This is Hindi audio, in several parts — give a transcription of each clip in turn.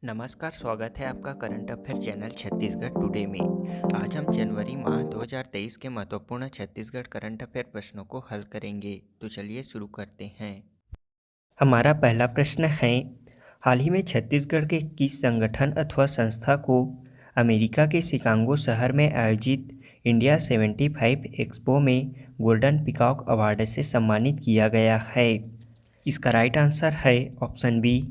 नमस्कार, स्वागत है आपका current affair channel Chhattisgarh today में। आज हम जनवरी माह 2023 के महत्वपूर्ण छत्तीसगढ़ करंट अफेयर प्रश्नों को हल करेंगे। तो चलिए शुरू करते हैं। हमारा पहला प्रश्न है, हाल ही में छत्तीसगढ़ के किस संगठन अथवा संस्था को अमेरिका के शिकागो शहर में आयोजित इंडिया 75 एक्सपो में गोल्डन पीकॉक अवार्ड से सम्मानित किया गया है? इसका राइट आंसर है ऑप्शन बी,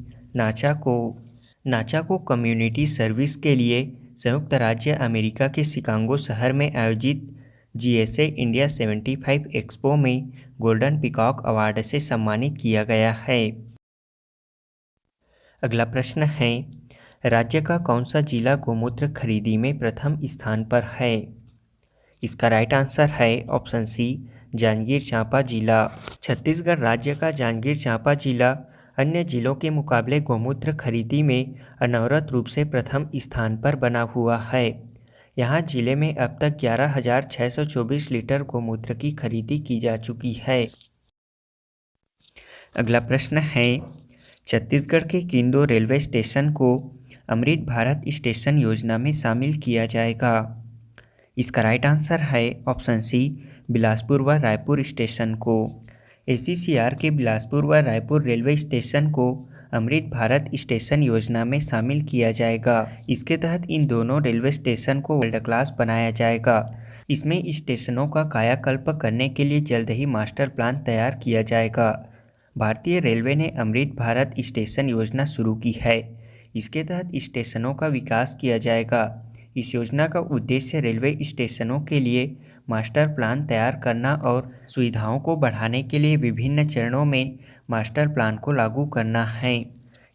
नाचा को कम्युनिटी सर्विस के लिए संयुक्त राज्य अमेरिका के शिकागो शहर में आयोजित GSA इंडिया 75 एक्सपो में गोल्डन पीकॉक अवार्ड से सम्मानित किया गया है। अगला प्रश्न है, राज्य का कौन सा जिला गौमूत्र खरीदी में प्रथम स्थान पर है? इसका राइट आंसर है ऑप्शन सी, जांजगीर चांपा जिला। छत्तीसगढ़ राज्य का जांजगीर चांपा जिला अन्य जिलों के मुकाबले गौमूत्र खरीदी में अनवरत रूप से प्रथम स्थान पर बना हुआ है। यहाँ जिले में अब तक 11,624 लीटर गौमूत्र की खरीदी की जा चुकी है। अगला प्रश्न है, छत्तीसगढ़ के किन दो रेलवे स्टेशन को अमृत भारत स्टेशन योजना में शामिल किया जाएगा? इसका राइट आंसर है ऑप्शन सी, बिलासपुर व रायपुर स्टेशन को। ACCR के बिलासपुर व रायपुर रेलवे स्टेशन को अमृत भारत स्टेशन योजना में शामिल किया जाएगा। इसके तहत इन दोनों रेलवे स्टेशन को वर्ल्ड क्लास बनाया जाएगा। इसमें स्टेशनों का कायाकल्प करने के लिए जल्द ही मास्टर प्लान तैयार किया जाएगा। भारतीय रेलवे ने अमृत भारत स्टेशन योजना शुरू की है। इसके तहत स्टेशनों का विकास किया जाएगा। इस योजना का उद्देश्य रेलवे स्टेशनों के लिए मास्टर प्लान तैयार करना और सुविधाओं को बढ़ाने के लिए विभिन्न चरणों में मास्टर प्लान को लागू करना है।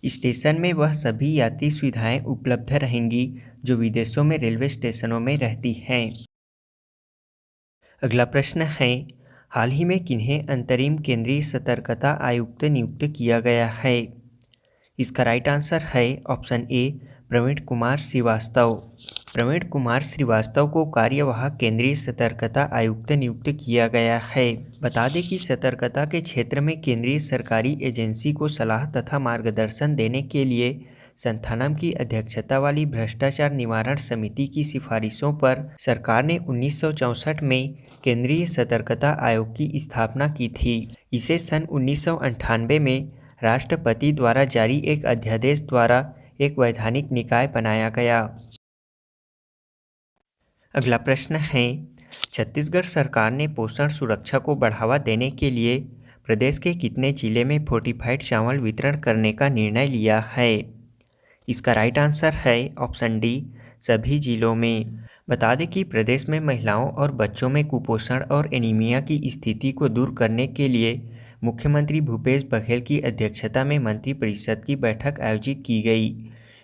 स्टेशन में वह सभी यात्री सुविधाएं उपलब्ध रहेंगी जो विदेशों में रेलवे स्टेशनों में रहती हैं। अगला प्रश्न है, हाल ही में किन्हें अंतरिम केंद्रीय सतर्कता आयुक्त नियुक्त किया गया है? इसका राइट आंसर है ऑप्शन ए, प्रवीण कुमार श्रीवास्तव। प्रवीण कुमार श्रीवास्तव को कार्यवाहक केंद्रीय सतर्कता आयुक्त नियुक्त किया गया है। बता दें कि सतर्कता के क्षेत्र में केंद्रीय सरकारी एजेंसी को सलाह तथा मार्गदर्शन देने के लिए संथानम की अध्यक्षता वाली भ्रष्टाचार निवारण समिति की सिफारिशों पर सरकार ने 1964 में केंद्रीय सतर्कता आयोग की स्थापना की थी। इसे सन 1998 में राष्ट्रपति द्वारा जारी एक अध्यादेश द्वारा एक वैधानिक निकाय बनाया गया। अगला प्रश्न है, छत्तीसगढ़ सरकार ने पोषण सुरक्षा को बढ़ावा देने के लिए प्रदेश के कितने जिले में फोर्टिफाइड चावल वितरण करने का निर्णय लिया है? इसका राइट आंसर है ऑप्शन डी, सभी जिलों में। बता दें कि प्रदेश में महिलाओं और बच्चों में कुपोषण और एनीमिया की स्थिति को दूर करने के लिए मुख्यमंत्री भूपेश बघेल की अध्यक्षता में मंत्रिपरिषद की बैठक आयोजित की गई।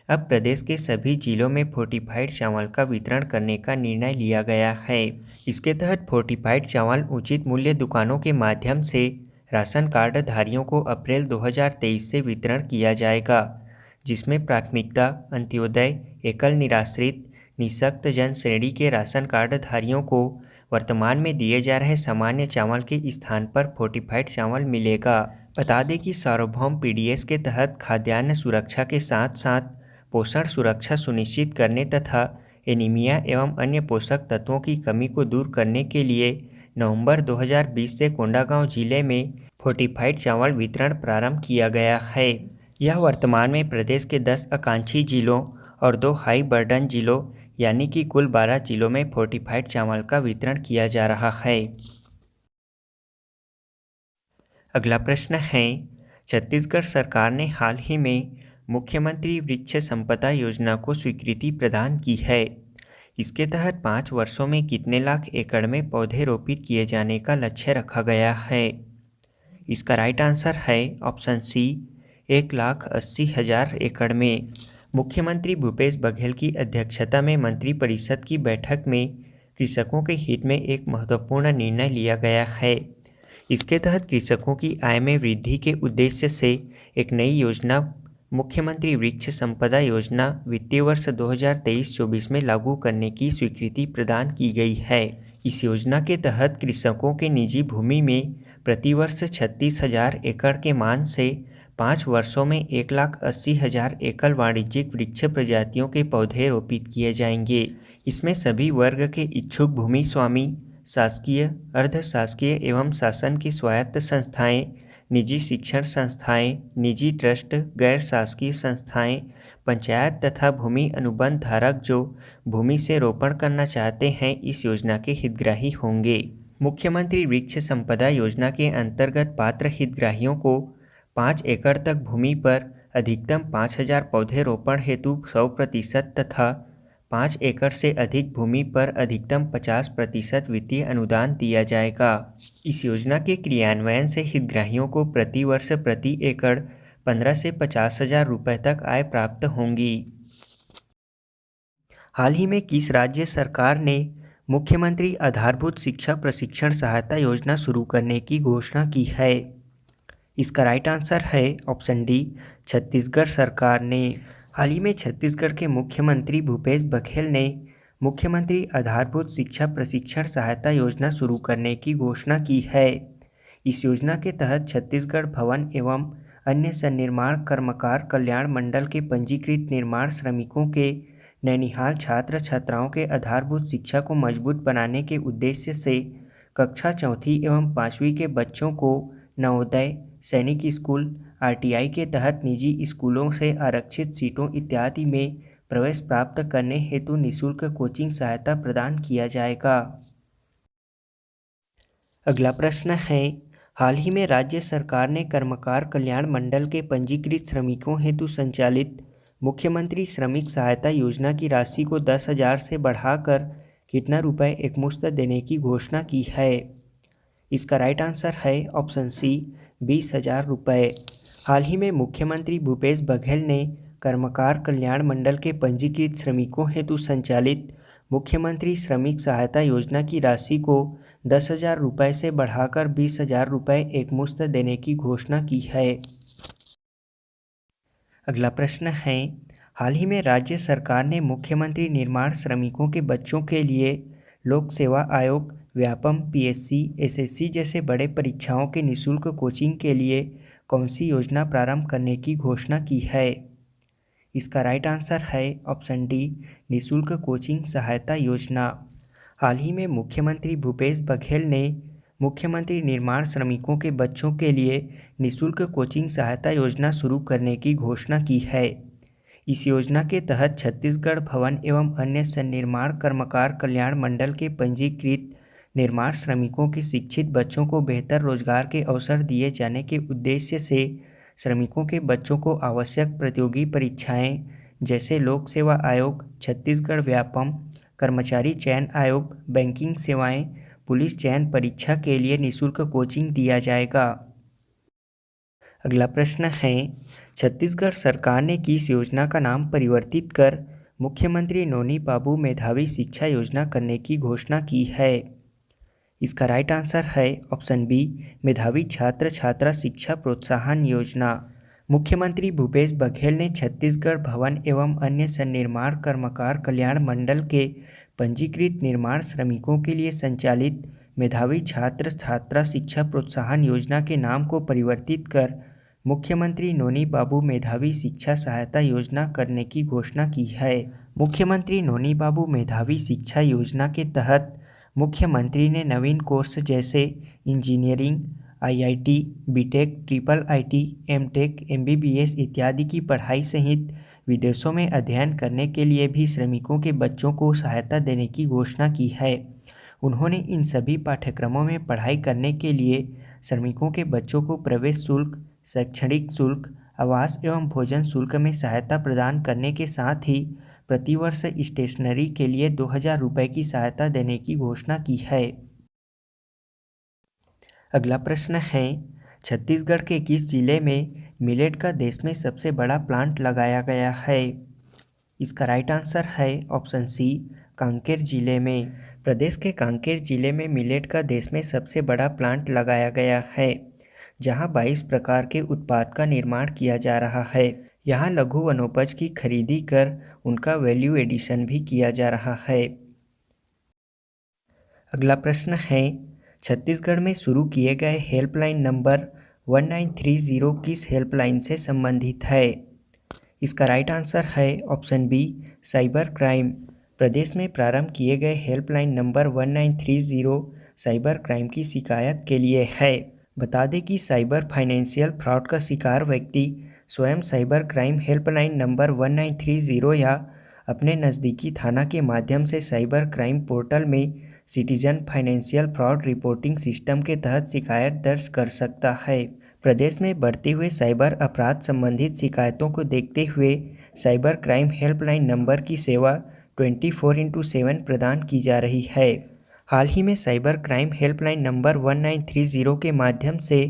अब प्रदेश के सभी जिलों में फोर्टिफाइड चावल का वितरण करने का निर्णय लिया गया है। इसके तहत फोर्टिफाइड चावल उचित मूल्य दुकानों के माध्यम से राशन कार्ड धारियों को अप्रैल 2023 से वितरण किया जाएगा, जिसमें प्राथमिकता अंत्योदय, एकल निराश्रित, निःशक्त जन श्रेणी के राशन कार्ड धारियों को वर्तमान में दिए जा रहे सामान्य चावल के स्थान पर फोर्टिफाइड चावल मिलेगा। बता दें कि सार्वभौम PDS के तहत खाद्यान्न सुरक्षा के साथ साथ पोषण सुरक्षा सुनिश्चित करने तथा एनीमिया एवं अन्य पोषक तत्वों की कमी को दूर करने के लिए नवंबर 2020 से कोंडागांव जिले में फोर्टिफाइड चावल वितरण प्रारंभ किया गया है। यह वर्तमान में प्रदेश के 10 आकांक्षी जिलों और 2 हाई बर्डन जिलों यानी कि कुल 12 जिलों में फोर्टिफाइड चावल का वितरण किया जा रहा है। अगला प्रश्न है, छत्तीसगढ़ सरकार ने हाल ही में मुख्यमंत्री वृक्ष संपदा योजना को स्वीकृति प्रदान की है। इसके तहत 5 वर्षों में कितने लाख एकड़ में पौधे रोपित किए जाने का लक्ष्य रखा गया है? इसका राइट आंसर है ऑप्शन सी, 1,80,000 एकड़ में। मुख्यमंत्री भूपेश बघेल की अध्यक्षता में मंत्रिपरिषद की बैठक में कृषकों के हित में एक महत्वपूर्ण निर्णय लिया गया है। इसके तहत कृषकों की आय में वृद्धि के उद्देश्य से एक नई योजना मुख्यमंत्री वृक्ष संपदा योजना वित्तीय वर्ष 2023-24 में लागू करने की स्वीकृति प्रदान की गई है। इस योजना के तहत कृषकों के निजी भूमि में प्रतिवर्ष 36,000 एकड़ के मान से 5 वर्षों में 1,80,000 एकल वाणिज्यिक वृक्ष प्रजातियों के पौधे रोपित किए जाएंगे। इसमें सभी वर्ग के इच्छुक भूमि स्वामी, शासकीय, अर्ध शासकीय एवं शासन की स्वायत्त संस्थाएं, निजी शिक्षण संस्थाएं, निजी ट्रस्ट, गैर शासकीय संस्थाएं, पंचायत तथा भूमि अनुबंध धारक जो भूमि से रोपण करना चाहते हैं इस योजना के हितग्राही होंगे। मुख्यमंत्री वृक्ष संपदा योजना के अंतर्गत पात्र हितग्राहियों को 5 एकड़ तक भूमि पर अधिकतम 5,000 पौधे रोपण हेतु 100% तथा 5 एकड़ से अधिक भूमि पर अधिकतम 50% वित्तीय अनुदान दिया जाएगा। इस योजना के क्रियान्वयन से हितग्राहियों को प्रति वर्ष प्रति एकड़ 15 से 50,000 रुपये तक आय प्राप्त होंगी। हाल ही में किस राज्य सरकार ने मुख्यमंत्री आधारभूत शिक्षा प्रशिक्षण सहायता योजना शुरू करने की घोषणा की है? इसका राइट आंसर है ऑप्शन डी, छत्तीसगढ़ सरकार ने। हाल ही में छत्तीसगढ़ के मुख्यमंत्री भूपेश बघेल ने मुख्यमंत्री आधारभूत शिक्षा प्रशिक्षण सहायता योजना शुरू करने की घोषणा की है। इस योजना के तहत छत्तीसगढ़ भवन एवं अन्य सन्निर्माण कर्मकार कल्याण मंडल के पंजीकृत निर्माण श्रमिकों के नैनीहाल छात्र छात्राओं के आधारभूत शिक्षा को मजबूत बनाने के उद्देश्य से कक्षा 4वीं एवं 5वीं के बच्चों को नवोदय, सैनिक स्कूल, आरटीआई के तहत निजी स्कूलों से आरक्षित सीटों इत्यादि में प्रवेश प्राप्त करने हेतु निःशुल्क कोचिंग सहायता प्रदान किया जाएगा। अगला प्रश्न है, हाल ही में राज्य सरकार ने कर्मकार कल्याण मंडल के पंजीकृत श्रमिकों हेतु संचालित मुख्यमंत्री श्रमिक सहायता योजना की राशि को 10,000 से बढ़ाकर कितना रुपए एकमुश्त देने की घोषणा की है? इसका राइट आंसर है ऑप्शन सी, 20,000 रुपये। हाल ही में मुख्यमंत्री भूपेश बघेल ने कर्मकार कल्याण मंडल के पंजीकृत श्रमिकों हेतु संचालित मुख्यमंत्री श्रमिक सहायता योजना की राशि को 10,000 रुपये से बढ़ाकर 20,000 रुपये एकमुश्त देने की घोषणा की है। अगला प्रश्न है, हाल ही में राज्य सरकार ने मुख्यमंत्री निर्माण श्रमिकों के बच्चों के लिए लोक सेवा आयोग, व्यापम, पीएससी, एसएससी जैसे बड़े परीक्षाओं के निःशुल्क कोचिंग के लिए कौन सी योजना प्रारंभ करने की घोषणा की है? इसका राइट आंसर है ऑप्शन डी, निःशुल्क कोचिंग सहायता योजना। हाल ही में मुख्यमंत्री भूपेश बघेल ने मुख्यमंत्री निर्माण श्रमिकों के बच्चों के लिए निःशुल्क कोचिंग सहायता योजना शुरू करने की घोषणा की है। इस योजना के तहत छत्तीसगढ़ भवन एवं अन्य सन्निर्माण कर्मकार कल्याण मंडल के पंजीकृत निर्माण श्रमिकों के शिक्षित बच्चों को बेहतर रोजगार के अवसर दिए जाने के उद्देश्य से श्रमिकों के बच्चों को आवश्यक प्रतियोगी परीक्षाएं जैसे लोक सेवा आयोग, छत्तीसगढ़ व्यापम, कर्मचारी चयन आयोग, बैंकिंग सेवाएं, पुलिस चयन परीक्षा के लिए निःशुल्क कोचिंग दिया जाएगा। अगला प्रश्न है, छत्तीसगढ़ सरकार ने किस योजना का नाम परिवर्तित कर मुख्यमंत्री नोनी बाबू मेधावी शिक्षा योजना करने की घोषणा की है? इसका राइट आंसर है ऑप्शन बी, मेधावी छात्र छात्रा शिक्षा प्रोत्साहन योजना। मुख्यमंत्री भूपेश बघेल ने छत्तीसगढ़ भवन एवं अन्य सन्निर्माण कर्मकार कल्याण मंडल के पंजीकृत निर्माण श्रमिकों के लिए संचालित मेधावी छात्र छात्रा शिक्षा प्रोत्साहन योजना के नाम को परिवर्तित कर मुख्यमंत्री नोनी बाबू मेधावी शिक्षा सहायता योजना करने की घोषणा की है। मुख्यमंत्री नोनी बाबू मेधावी शिक्षा योजना के तहत मुख्यमंत्री ने नवीन कोर्स जैसे engineering, IIT, BTech, triple IT, MTech, MBBS इत्यादि की पढ़ाई सहित विदेशों में अध्ययन करने के लिए भी श्रमिकों के बच्चों को सहायता देने की घोषणा की है। उन्होंने इन सभी पाठ्यक्रमों में पढ़ाई करने के लिए श्रमिकों के बच्चों को प्रवेश शुल्क, शैक्षणिक शुल्क, आवास एवं भोजन शुल्क में सहायता प्रदान करने के साथ ही प्रतिवर्ष स्टेशनरी के लिए 2,000 रुपये की सहायता देने की घोषणा की है। अगला प्रश्न है, छत्तीसगढ़ के किस जिले में मिलेट का देश में सबसे बड़ा प्लांट लगाया गया है? इसका राइट आंसर है ऑप्शन सी, कांकेर जिले में। प्रदेश के कांकेर जिले में मिलेट का देश में सबसे बड़ा प्लांट लगाया गया है, जहां 22 प्रकार के उत्पाद का निर्माण किया जा रहा है। यहाँ लघु वनोपज की खरीदी कर उनका वैल्यू एडिशन भी किया जा रहा है। अगला प्रश्न है, छत्तीसगढ़ में शुरू किए गए हेल्पलाइन नंबर 1930 किस हेल्पलाइन से संबंधित है? इसका राइट आंसर है ऑप्शन बी, साइबर क्राइम। प्रदेश में प्रारंभ किए गए हेल्पलाइन नंबर 1930 साइबर क्राइम की शिकायत के लिए है। बता दें कि साइबर फाइनेंशियल फ्रॉड का शिकार व्यक्ति स्वयं साइबर क्राइम हेल्पलाइन नंबर 1930 या अपने नज़दीकी थाना के माध्यम से साइबर क्राइम पोर्टल में citizen financial fraud reporting system के तहत शिकायत दर्ज कर सकता है। प्रदेश में बढ़ते हुए साइबर अपराध संबंधित शिकायतों को देखते हुए साइबर क्राइम हेल्पलाइन नंबर की सेवा 24x7 प्रदान की जा रही है। हाल ही में साइबर क्राइम हेल्पलाइन नंबर 1930 के माध्यम से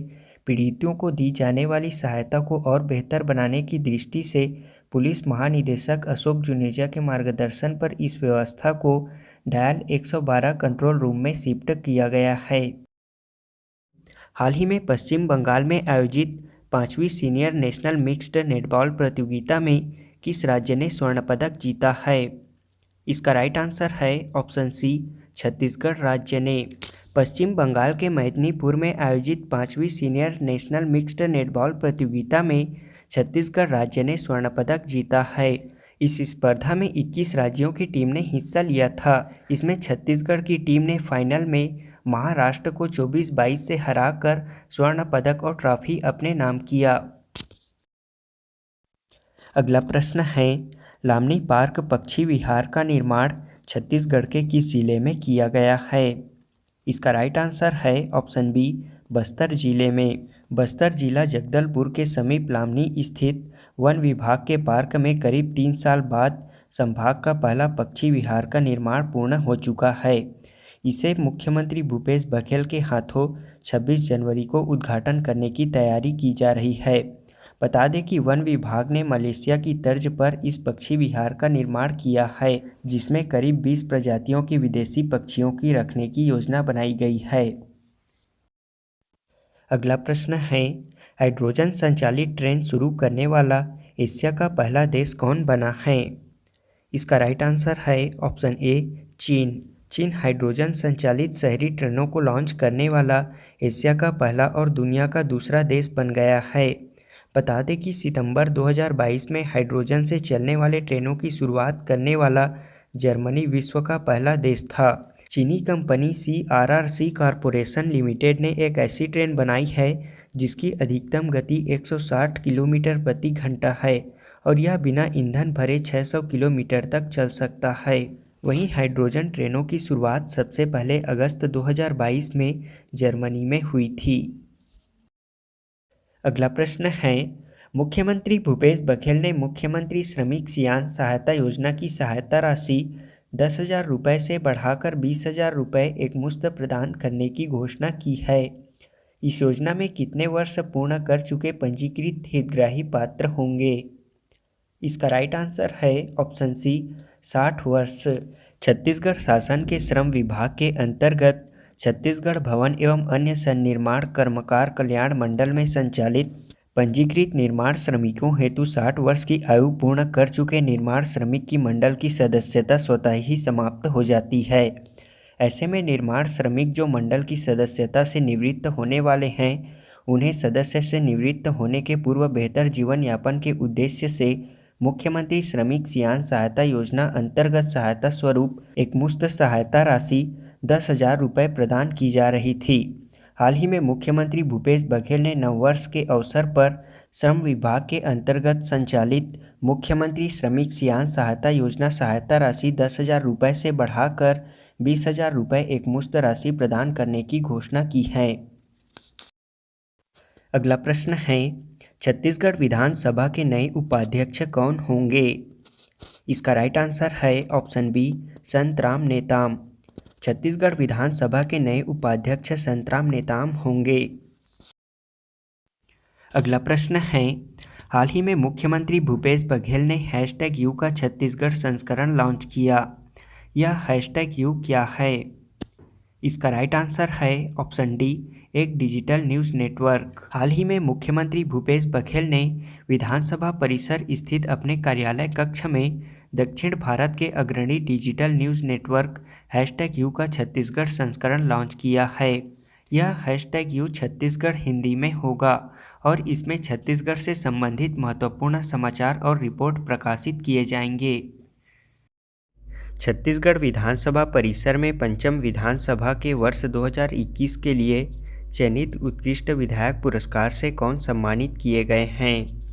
पीड़ितों को दी जाने वाली सहायता को और बेहतर बनाने की दृष्टि से पुलिस महानिदेशक अशोक जुनेजा के मार्गदर्शन पर इस व्यवस्था को डायल 112 कंट्रोल रूम में शिफ्ट किया गया है। हाल ही में पश्चिम बंगाल में आयोजित 5वीं सीनियर नेशनल मिक्स्ड नेटबॉल प्रतियोगिता में किस राज्य ने स्वर्ण पदक जीता है? इसका राइट आंसर है ऑप्शन सी, छत्तीसगढ़ राज्य ने। पश्चिम बंगाल के मेदिनीपुर में आयोजित 5वीं सीनियर नेशनल मिक्स्ड नेटबॉल प्रतियोगिता में छत्तीसगढ़ राज्य ने स्वर्ण पदक जीता है। इस स्पर्धा में 21 राज्यों की टीम ने हिस्सा लिया था। इसमें छत्तीसगढ़ की टीम ने फाइनल में महाराष्ट्र को 24-22 से हराकर स्वर्ण पदक और ट्रॉफी अपने नाम किया। अगला प्रश्न है, लामनी पार्क पक्षी विहार का निर्माण छत्तीसगढ़ के किस जिले में किया गया है? इसका राइट आंसर है ऑप्शन बी, बस्तर जिले में। बस्तर जिला जगदलपुर के समीप लामनी स्थित वन विभाग के पार्क में करीब 3 साल बाद संभाग का पहला पक्षी विहार का निर्माण पूर्ण हो चुका है। इसे मुख्यमंत्री भूपेश बघेल के हाथों 26 जनवरी को उद्घाटन करने की तैयारी की जा रही है। बता दें कि वन विभाग ने मलेशिया की तर्ज पर इस पक्षी विहार का निर्माण किया है, जिसमें करीब 20 प्रजातियों के विदेशी पक्षियों की रखने की योजना बनाई गई है। अगला प्रश्न है, हाइड्रोजन संचालित ट्रेन शुरू करने वाला एशिया का पहला देश कौन बना है? इसका राइट आंसर है ऑप्शन ए, चीन। चीन हाइड्रोजन संचालित शहरी ट्रेनों को लॉन्च करने वाला एशिया का पहला और दुनिया का दूसरा देश बन गया है। बता दें कि सितंबर 2022 में हाइड्रोजन से चलने वाले ट्रेनों की शुरुआत करने वाला जर्मनी विश्व का पहला देश था। चीनी कंपनी CRRC कॉरपोरेशन लिमिटेड ने एक ऐसी ट्रेन बनाई है जिसकी अधिकतम गति 160 किलोमीटर प्रति घंटा है और यह बिना ईंधन भरे 600 किलोमीटर तक चल सकता है। वहीं हाइड्रोजन ट्रेनों की शुरुआत सबसे पहले अगस्त 2022 में जर्मनी में हुई थी। अगला प्रश्न है, मुख्यमंत्री भूपेश बघेल ने मुख्यमंत्री श्रमिक सियान सहायता योजना की सहायता राशि 10,000 रुपये से बढ़ाकर 20,000 रुपये एकमुश्त प्रदान करने की घोषणा की है। इस योजना में कितने वर्ष पूर्ण कर चुके पंजीकृत हितग्राही पात्र होंगे? इसका राइट आंसर है ऑप्शन सी, 60 वर्ष। छत्तीसगढ़ शासन के श्रम विभाग के अंतर्गत छत्तीसगढ़ भवन एवं अन्य सन्निर्माण कर्मकार कल्याण मंडल में संचालित पंजीकृत निर्माण श्रमिकों हेतु 60 वर्ष की आयु पूर्ण कर चुके निर्माण श्रमिक की मंडल की सदस्यता स्वतः ही समाप्त हो जाती है। ऐसे में निर्माण श्रमिक जो मंडल की सदस्यता से निवृत्त होने वाले हैं, उन्हें सदस्य से निवृत्त होने के पूर्व बेहतर जीवन यापन के उद्देश्य से मुख्यमंत्री श्रमिक सियान सहायता योजना अंतर्गत सहायता स्वरूप एकमुश्त सहायता राशि 10,000 रुपये प्रदान की जा रही थी। हाल ही में मुख्यमंत्री भूपेश बघेल ने नववर्ष के अवसर पर श्रम विभाग के अंतर्गत संचालित मुख्यमंत्री श्रमिक सियान सहायता योजना सहायता राशि 10,000 रुपये से बढ़ाकर 20,000 रुपये एकमुश्त राशि प्रदान करने की घोषणा की है। अगला प्रश्न है, छत्तीसगढ़ विधानसभा के नए उपाध्यक्ष कौन होंगे? इसका राइट आंसर है ऑप्शन बी, संतराम नेताम। छत्तीसगढ़ विधानसभा के नए उपाध्यक्ष संतराम नेताम होंगे। अगला प्रश्न है, हाल ही में मुख्यमंत्री भूपेश बघेल ने #यू का छत्तीसगढ़ संस्करण लॉन्च किया। यह #यू क्या है? इसका राइट आंसर है ऑप्शन डी, एक डिजिटल न्यूज़ नेटवर्क। हाल ही में मुख्यमंत्री भूपेश बघेल ने विधानसभा परिसर स्थित अपने कार्यालय कक्ष में दक्षिण भारत के अग्रणी डिजिटल न्यूज़ नेटवर्क #यू का छत्तीसगढ़ संस्करण लॉन्च किया है। यह हैशटैग यू छत्तीसगढ़ हिंदी में होगा और इसमें छत्तीसगढ़ से संबंधित महत्वपूर्ण समाचार और रिपोर्ट प्रकाशित किए जाएंगे। छत्तीसगढ़ विधानसभा परिसर में पंचम विधानसभा के वर्ष 2021 के लिए चयनित उत्कृष्ट विधायक पुरस्कार से कौन सम्मानित किए गए हैं?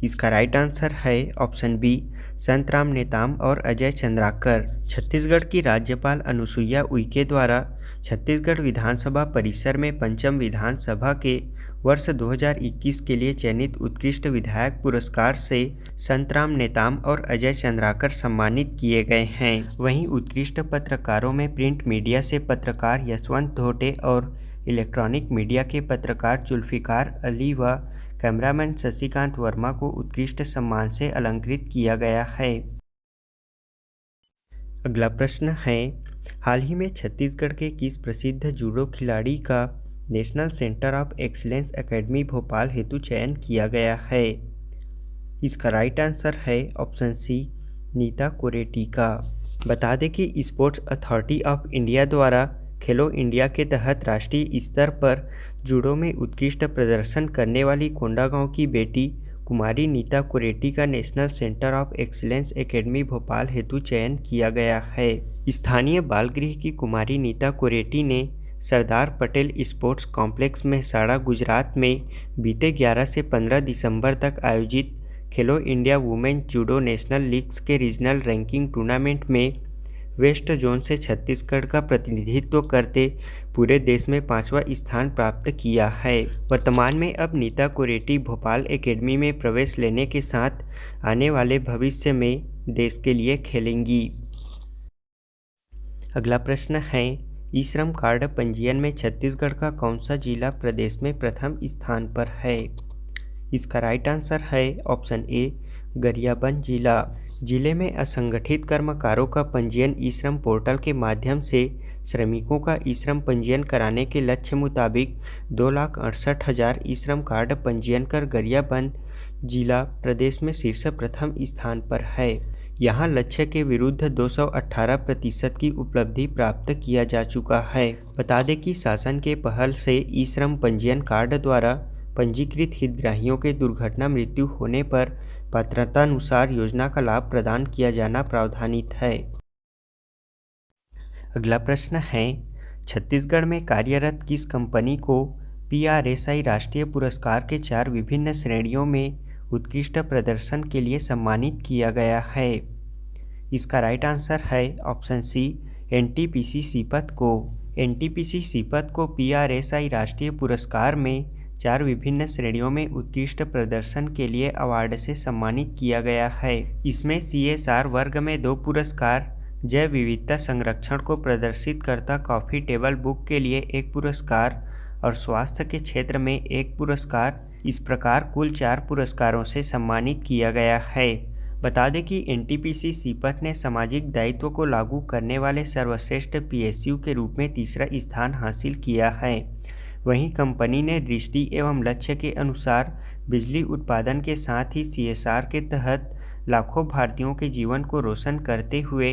इसका राइट आंसर है ऑप्शन बी, संतराम नेताम और अजय चंद्राकर। छत्तीसगढ़ की राज्यपाल अनुसुईया उइके द्वारा छत्तीसगढ़ विधानसभा परिसर में पंचम विधानसभा के वर्ष 2021 के लिए चयनित उत्कृष्ट विधायक पुरस्कार से संतराम नेताम और अजय चंद्राकर सम्मानित किए गए हैं। वहीं उत्कृष्ट पत्रकारों में प्रिंट मीडिया से पत्रकार यशवंत धोटे और इलेक्ट्रॉनिक मीडिया के पत्रकार जुल्फिकार अली व कैमरामैन शशिकांत वर्मा को उत्कृष्ट सम्मान से अलंकृत किया गया है। अगला प्रश्न है, हाल ही में छत्तीसगढ़ के किस प्रसिद्ध जूडो खिलाड़ी का national centre of excellence academy Bhopal हेतु चयन किया गया है? इसका राइट आंसर है ऑप्शन सी, नीता कोरेटी का। बता दें कि स्पोर्ट्स अथॉरिटी ऑफ इंडिया द्वारा खेलो इंडिया के तहत राष्ट्रीय स्तर पर जूडो में उत्कृष्ट प्रदर्शन करने वाली कोंडागांव की बेटी कुमारी नीता कोरेटी का national centre of excellence academy Bhopal हेतु चयन किया गया है। स्थानीय बाल गृह की कुमारी नीता कोरेटी ने सरदार पटेल स्पोर्ट्स कॉम्प्लेक्स मेहसाणा गुजरात में बीते 11 से 15 दिसंबर तक आयोजित खेलो India women judo national leagues के रीजनल रैंकिंग टूर्नामेंट में वेस्ट जोन से छत्तीसगढ़ का प्रतिनिधित्व करते पूरे देश में 5वां स्थान प्राप्त किया है। वर्तमान में अब नीता कोरेटी भोपाल एकेडमी में प्रवेश लेने के साथ आने वाले भविष्य में देश के लिए खेलेंगी। अगला प्रश्न है, ई श्रम कार्ड पंजीयन में छत्तीसगढ़ का कौन सा जिला प्रदेश में प्रथम स्थान पर है? इसका राइट आंसर है ऑप्शन ए, गरियाबंद जिला। जिले में असंगठित कर्मकारों का पंजीयन ई श्रम पोर्टल के माध्यम से श्रमिकों का ई श्रम पंजीयन कराने के लक्ष्य मुताबिक 2,68,000 ई श्रम कार्ड पंजीयन कर गरियाबंद जिला प्रदेश में शीर्ष प्रथम स्थान पर है। यहाँ लक्ष्य के विरुद्ध 218% की उपलब्धि प्राप्त किया जा चुका है। बता दें कि शासन के पहल से ई श्रम पंजीयन कार्ड द्वारा पंजीकृत हितग्राहियों के दुर्घटना मृत्यु होने पर पात्रतानुसार योजना का लाभ प्रदान किया जाना प्रावधानित है। अगला प्रश्न है, छत्तीसगढ़ में कार्यरत किस कंपनी को PRSI राष्ट्रीय पुरस्कार के 4 विभिन्न श्रेणियों में उत्कृष्ट प्रदर्शन के लिए सम्मानित किया गया है? इसका राइट आंसर है ऑप्शन सी, NTPC सीपत को। NTPC सीपत को PRSI राष्ट्रीय पुरस्कार में 4 विभिन्न श्रेणियों में उत्कृष्ट प्रदर्शन के लिए अवार्ड से सम्मानित किया गया है। इसमें CSR वर्ग में 2 पुरस्कार, जैव विविधता संरक्षण को प्रदर्शित करता कॉफ़ी टेबल बुक के लिए 1 पुरस्कार और स्वास्थ्य के क्षेत्र में 1 पुरस्कार, इस प्रकार कुल 4 पुरस्कारों से सम्मानित किया गया है। बता दें कि NTPC सीपत ने सामाजिक दायित्व को लागू करने वाले सर्वश्रेष्ठ PSU के रूप में 3रा स्थान हासिल किया है। वहीं कंपनी ने दृष्टि एवं लक्ष्य के अनुसार बिजली उत्पादन के साथ ही CSR के तहत लाखों भारतीयों के जीवन को रोशन करते हुए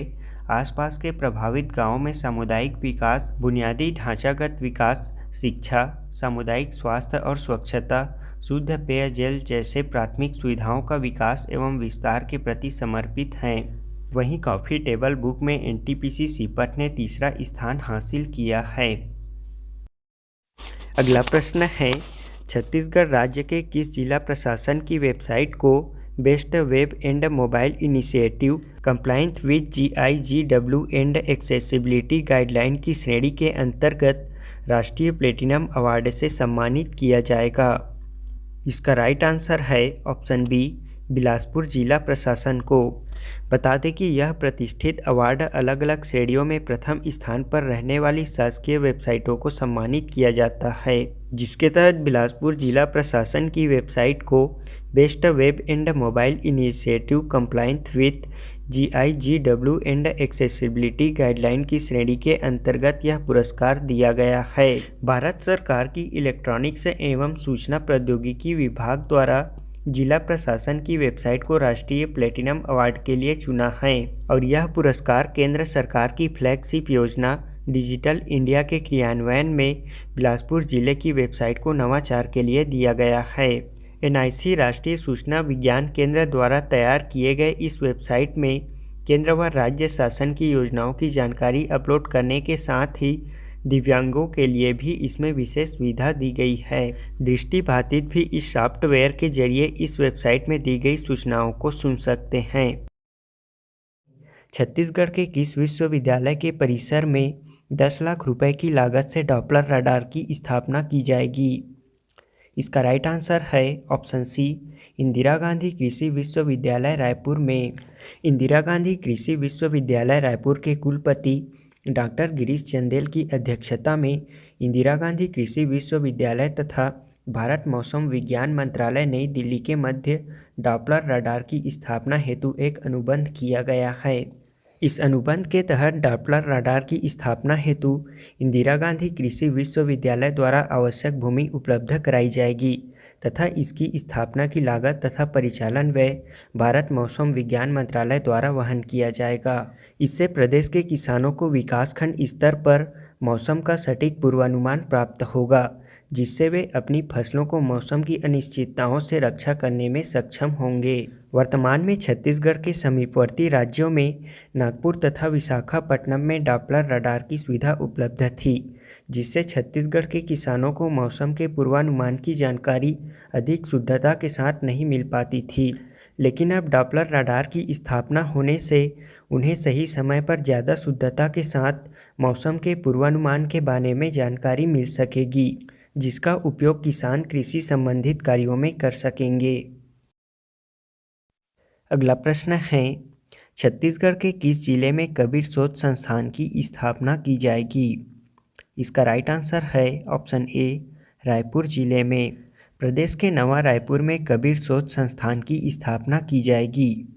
आसपास के प्रभावित गांवों में सामुदायिक विकास, बुनियादी ढांचागत विकास, शिक्षा, सामुदायिक स्वास्थ्य और स्वच्छता, शुद्ध पेयजल जैसे प्राथमिक सुविधाओं का विकास एवं विस्तार के प्रति समर्पित हैं। वहीं कॉफ़ी टेबल बुक में NTPC सीपत ने 3रा स्थान हासिल किया है। अगला प्रश्न है, छत्तीसगढ़ राज्य के किस जिला प्रशासन की वेबसाइट को best web and mobile initiative compliant with GIGW and accessibility guideline की श्रेणी के अंतर्गत राष्ट्रीय प्लेटिनम अवार्ड से सम्मानित किया जाएगा? इसका राइट आंसर है ऑप्शन बी, बिलासपुर जिला प्रशासन को। बता दें कि यह प्रतिष्ठित अवार्ड अलग अलग श्रेणियों में प्रथम स्थान पर रहने वाली शासकीय वेबसाइटों को सम्मानित किया जाता है, जिसके तहत बिलासपुर जिला प्रशासन की वेबसाइट को best web and mobile initiative compliant with GIGW and accessibility guideline की श्रेणी के अंतर्गत यह पुरस्कार दिया गया है। भारत सरकार की इलेक्ट्रॉनिक्स एवं सूचना प्रौद्योगिकी विभाग द्वारा जिला प्रशासन की वेबसाइट को राष्ट्रीय प्लेटिनम अवार्ड के लिए चुना है और यह पुरस्कार केंद्र सरकार की फ्लैगशिप योजना डिजिटल इंडिया के क्रियान्वयन में बिलासपुर जिले की वेबसाइट को नवाचार के लिए दिया गया है। एनआईसी राष्ट्रीय सूचना विज्ञान केंद्र द्वारा तैयार किए गए इस वेबसाइट में केंद्र व राज्य शासन की योजनाओं की जानकारी अपलोड करने के साथ ही दिव्यांगों के लिए भी इसमें विशेष सुविधा दी गई है। दृष्टिबाधित भी इस सॉफ्टवेयर के जरिए इस वेबसाइट में दी गई सूचनाओं को सुन सकते हैं। छत्तीसगढ़ के किस विश्वविद्यालय के परिसर में 10 लाख रुपए की लागत से डॉपलर रडार की स्थापना की जाएगी? इसका राइट आंसर है ऑप्शन सी, इंदिरा गांधी कृषि विश्वविद्यालय रायपुर में। इंदिरा गांधी कृषि विश्वविद्यालय रायपुर के कुलपति डॉक्टर गिरीश चंदेल की अध्यक्षता में इंदिरा गांधी कृषि विश्वविद्यालय तथा भारत मौसम विज्ञान मंत्रालय नई दिल्ली के मध्य डॉपलर रडार की स्थापना हेतु एक अनुबंध किया गया है। इस अनुबंध के तहत डॉपलर रडार की स्थापना हेतु इंदिरा गांधी कृषि विश्वविद्यालय द्वारा आवश्यक भूमि उपलब्ध कराई जाएगी तथा इसकी स्थापना की लागत तथा परिचालन व्यय भारत मौसम विज्ञान मंत्रालय द्वारा वहन किया जाएगा। इससे प्रदेश के किसानों को विकासखंड स्तर पर मौसम का सटीक पूर्वानुमान प्राप्त होगा, जिससे वे अपनी फसलों को मौसम की अनिश्चितताओं से रक्षा करने में सक्षम होंगे। वर्तमान में छत्तीसगढ़ के समीपवर्ती राज्यों में नागपुर तथा विशाखापट्टनम में डॉपलर रडार की सुविधा उपलब्ध थी, जिससे छत्तीसगढ़ के किसानों को मौसम के पूर्वानुमान की जानकारी अधिक शुद्धता के साथ नहीं मिल पाती थी। लेकिन अब डॉपलर रडार की स्थापना होने से उन्हें सही समय पर ज़्यादा शुद्धता के साथ मौसम के पूर्वानुमान के बारे में जानकारी मिल सकेगी, जिसका उपयोग किसान कृषि संबंधित कार्यों में कर सकेंगे। अगला प्रश्न है, छत्तीसगढ़ के किस जिले में कबीर शोध संस्थान की स्थापना की जाएगी? इसका राइट आंसर है ऑप्शन ए, रायपुर जिले में। प्रदेश के नवा रायपुर में कबीर शोध संस्थान की स्थापना की जाएगी।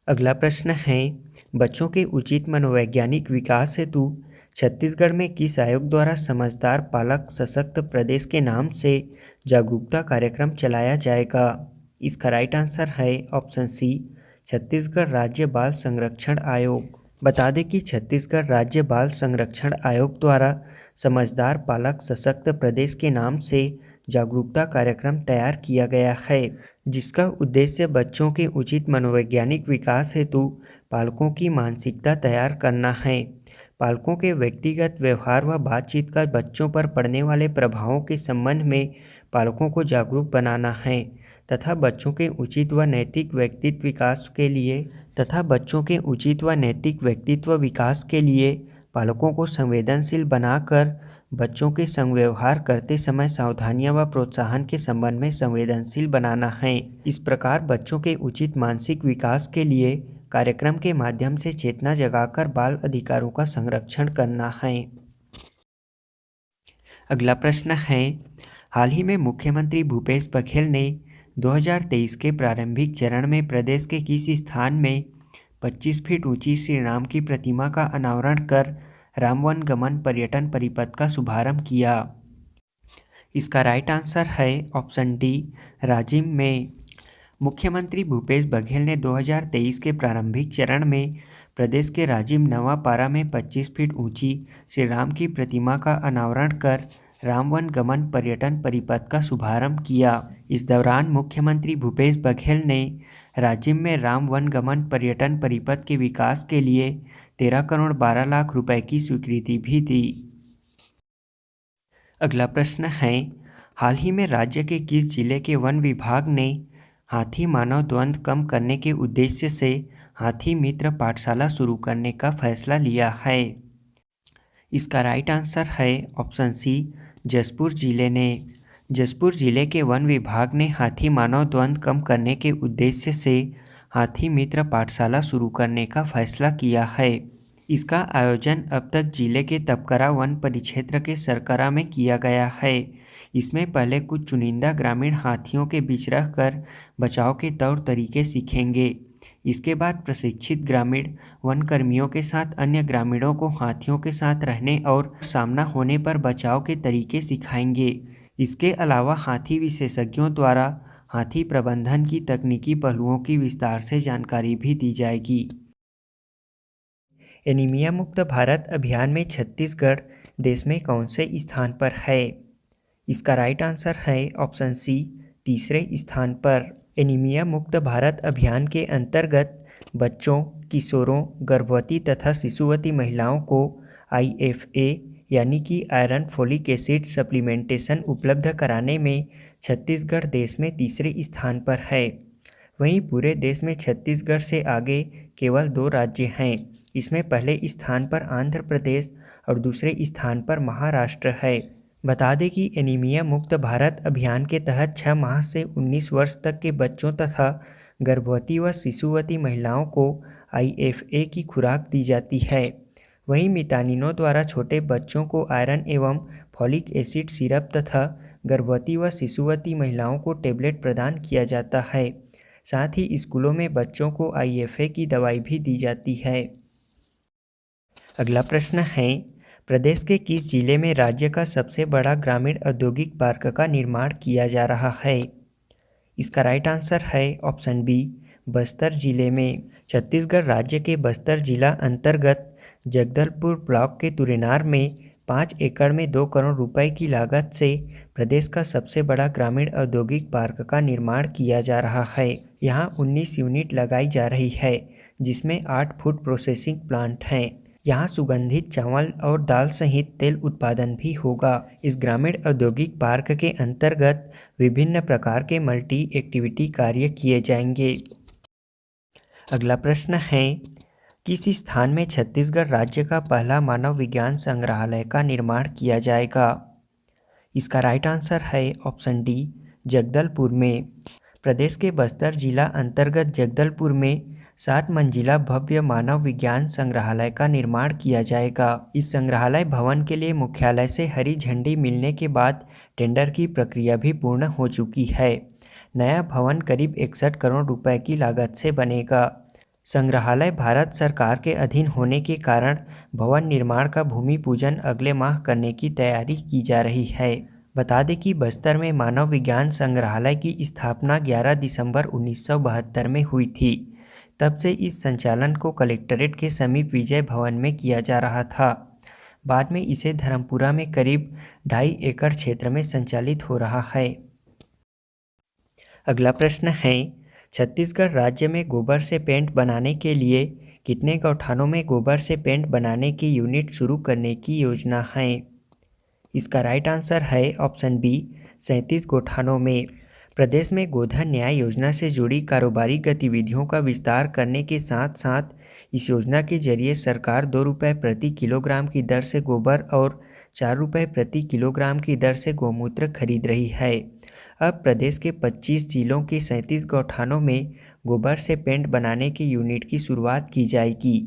अगला प्रश्न है, बच्चों के उचित मनोवैज्ञानिक विकास हेतु छत्तीसगढ़ में किस आयोग द्वारा समझदार पालक सशक्त प्रदेश के नाम से जागरूकता कार्यक्रम चलाया जाएगा? इसका राइट आंसर है ऑप्शन सी, छत्तीसगढ़ राज्य बाल संरक्षण आयोग। बता दें कि छत्तीसगढ़ राज्य बाल संरक्षण आयोग द्वारा समझदार पालक सशक्त प्रदेश के नाम से जागरूकता कार्यक्रम तैयार किया गया है, जिसका उद्देश्य बच्चों के उचित मनोवैज्ञानिक विकास हेतु पालकों की मानसिकता तैयार करना है। पालकों के व्यक्तिगत व्यवहार व बातचीत का बच्चों पर पड़ने वाले प्रभावों के संबंध में पालकों को जागरूक बनाना है तथा बच्चों के उचित व नैतिक व्यक्तित्व विकास के लिए पालकों को संवेदनशील बनाकर बच्चों के संग व्यवहार करते समय सावधानियां व प्रोत्साहन के संबंध में संवेदनशील बनाना है। इस प्रकार बच्चों के उचित मानसिक विकास के लिए कार्यक्रम के माध्यम से चेतना जगाकर बाल अधिकारों का संरक्षण करना है। अगला प्रश्न है, हाल ही में मुख्यमंत्री भूपेश बघेल ने 2023 के प्रारंभिक चरण में प्रदेश के किस स्थान में 25 फीट ऊंची श्री राम की प्रतिमा का अनावरण कर राम वन गमन पर्यटन परिपथ का शुभारंभ किया? इसका राइट आंसर है ऑप्शन डी, राजिम में। मुख्यमंत्री भूपेश बघेल ने 2023 के प्रारंभिक चरण में प्रदेश के राजिम नवापारा में 25 फीट ऊंची श्री राम की प्रतिमा का अनावरण कर राम वन गमन पर्यटन परिपथ का शुभारंभ किया। इस दौरान मुख्यमंत्री भूपेश बघेल ने राजिम में राम वन गमन पर्यटन परिपथ के विकास के लिए 13 करोड़ 12 लाख रुपए की स्वीकृति भी दी। अगला प्रश्न है, हाल ही में राज्य के किस जिले के वन विभाग ने हाथी मानव द्वंद्व कम करने के उद्देश्य से हाथी मित्र पाठशाला शुरू करने का फैसला लिया है? इसका राइट आंसर है ऑप्शन सी, जशपुर जिले ने। जशपुर जिले के वन विभाग ने हाथी मानव द्वंद्व कम करने के उद्देश्य से हाथी मित्र पाठशाला शुरू करने का फैसला किया है। इसका आयोजन अब तक जिले के तपकरा वन परिक्षेत्र के सरकरा में किया गया है। इसमें पहले कुछ चुनिंदा ग्रामीण हाथियों के बीच रहकर बचाव के तौर तरीके सीखेंगे। इसके बाद प्रशिक्षित ग्रामीण वन कर्मियों के साथ अन्य ग्रामीणों को हाथियों के साथ रहने और सामना होने पर बचाव के तरीके सिखाएंगे। इसके अलावा हाथी विशेषज्ञों द्वारा हाथी प्रबंधन की तकनीकी पहलुओं की विस्तार से जानकारी भी दी जाएगी। एनीमिया मुक्त भारत अभियान में छत्तीसगढ़ देश में कौन से स्थान पर है? इसका राइट आंसर है ऑप्शन सी, तीसरे स्थान पर। एनीमिया मुक्त भारत अभियान के अंतर्गत बच्चों, किशोरों, गर्भवती तथा शिशुवती महिलाओं को IFA यानी कि आयरन फोलिक एसिड सप्लीमेंटेशन उपलब्ध कराने में छत्तीसगढ़ देश में तीसरे स्थान पर है। वहीं पूरे देश में छत्तीसगढ़ से आगे केवल 2 राज्य हैं। इसमें पहले स्थान पर आंध्र प्रदेश और दूसरे स्थान पर महाराष्ट्र है। बता दें कि एनीमिया मुक्त भारत अभियान के तहत 6 माह से 19 वर्ष तक के बच्चों तथा गर्भवती व शिशुवती महिलाओं को IFA की खुराक दी जाती है। वहीं मितानिनों द्वारा छोटे बच्चों को आयरन एवं फॉलिक एसिड सिरप तथा गर्भवती व शिशुवती महिलाओं को टेबलेट प्रदान किया जाता है। साथ ही स्कूलों में बच्चों को IFA की दवाई भी दी जाती है। अगला प्रश्न है, प्रदेश के किस जिले में राज्य का सबसे बड़ा ग्रामीण औद्योगिक पार्क का निर्माण किया जा रहा है? इसका राइट आंसर है ऑप्शन बी, बस्तर जिले में। छत्तीसगढ़ राज्य के बस्तर जिला अंतर्गत जगदलपुर ब्लॉक के तुरेनार में 5 एकड़ में 2 करोड़ रुपए की लागत से प्रदेश का सबसे बड़ा ग्रामीण औद्योगिक पार्क का निर्माण किया जा रहा है। यहाँ 19 यूनिट लगाई जा रही है, जिसमें 8 फूड प्रोसेसिंग प्लांट हैं। यहाँ सुगंधित चावल और दाल सहित तेल उत्पादन भी होगा। इस ग्रामीण औद्योगिक पार्क के अंतर्गत विभिन्न प्रकार के मल्टी एक्टिविटी कार्य किए जाएंगे। अगला प्रश्न है, किस स्थान में छत्तीसगढ़ राज्य का पहला मानव विज्ञान संग्रहालय का निर्माण किया जाएगा? इसका राइट आंसर है ऑप्शन डी, जगदलपुर में। प्रदेश के बस्तर जिला अंतर्गत जगदलपुर में 7 मंजिला भव्य मानव विज्ञान संग्रहालय का निर्माण किया जाएगा। इस संग्रहालय भवन के लिए मुख्यालय से हरी झंडी मिलने के बाद टेंडर की प्रक्रिया भी पूर्ण हो चुकी है। नया भवन करीब 61 करोड़ रुपए की लागत से बनेगा। संग्रहालय भारत सरकार के अधीन होने के कारण भवन निर्माण का भूमि पूजन अगले माह करने की तैयारी की जा रही है। बता दें कि बस्तर में मानव विज्ञान संग्रहालय की स्थापना 11 दिसंबर 1972 में हुई थी। तब से इस संचालन को कलेक्ट्रेट के समीप विजय भवन में किया जा रहा था। बाद में इसे धर्मपुरा में करीब 2.5 एकड़ क्षेत्र में संचालित हो रहा है। अगला प्रश्न है, छत्तीसगढ़ राज्य में गोबर से पेंट बनाने के लिए कितने गौठानों में गोबर से पेंट बनाने की यूनिट शुरू करने की योजना है? इसका राइट आंसर है ऑप्शन बी, 37 गौठानों में। प्रदेश में गोधन न्याय योजना से जुड़ी कारोबारी गतिविधियों का विस्तार करने के साथ साथ इस योजना के जरिए सरकार 2 रुपये प्रति किलोग्राम की दर से गोबर और 4 रुपये प्रति किलोग्राम की दर से गौमूत्र खरीद रही है। अब प्रदेश के 25 जिलों के 37 गौठानों में गोबर से पेंट बनाने की यूनिट की शुरुआत की जाएगी।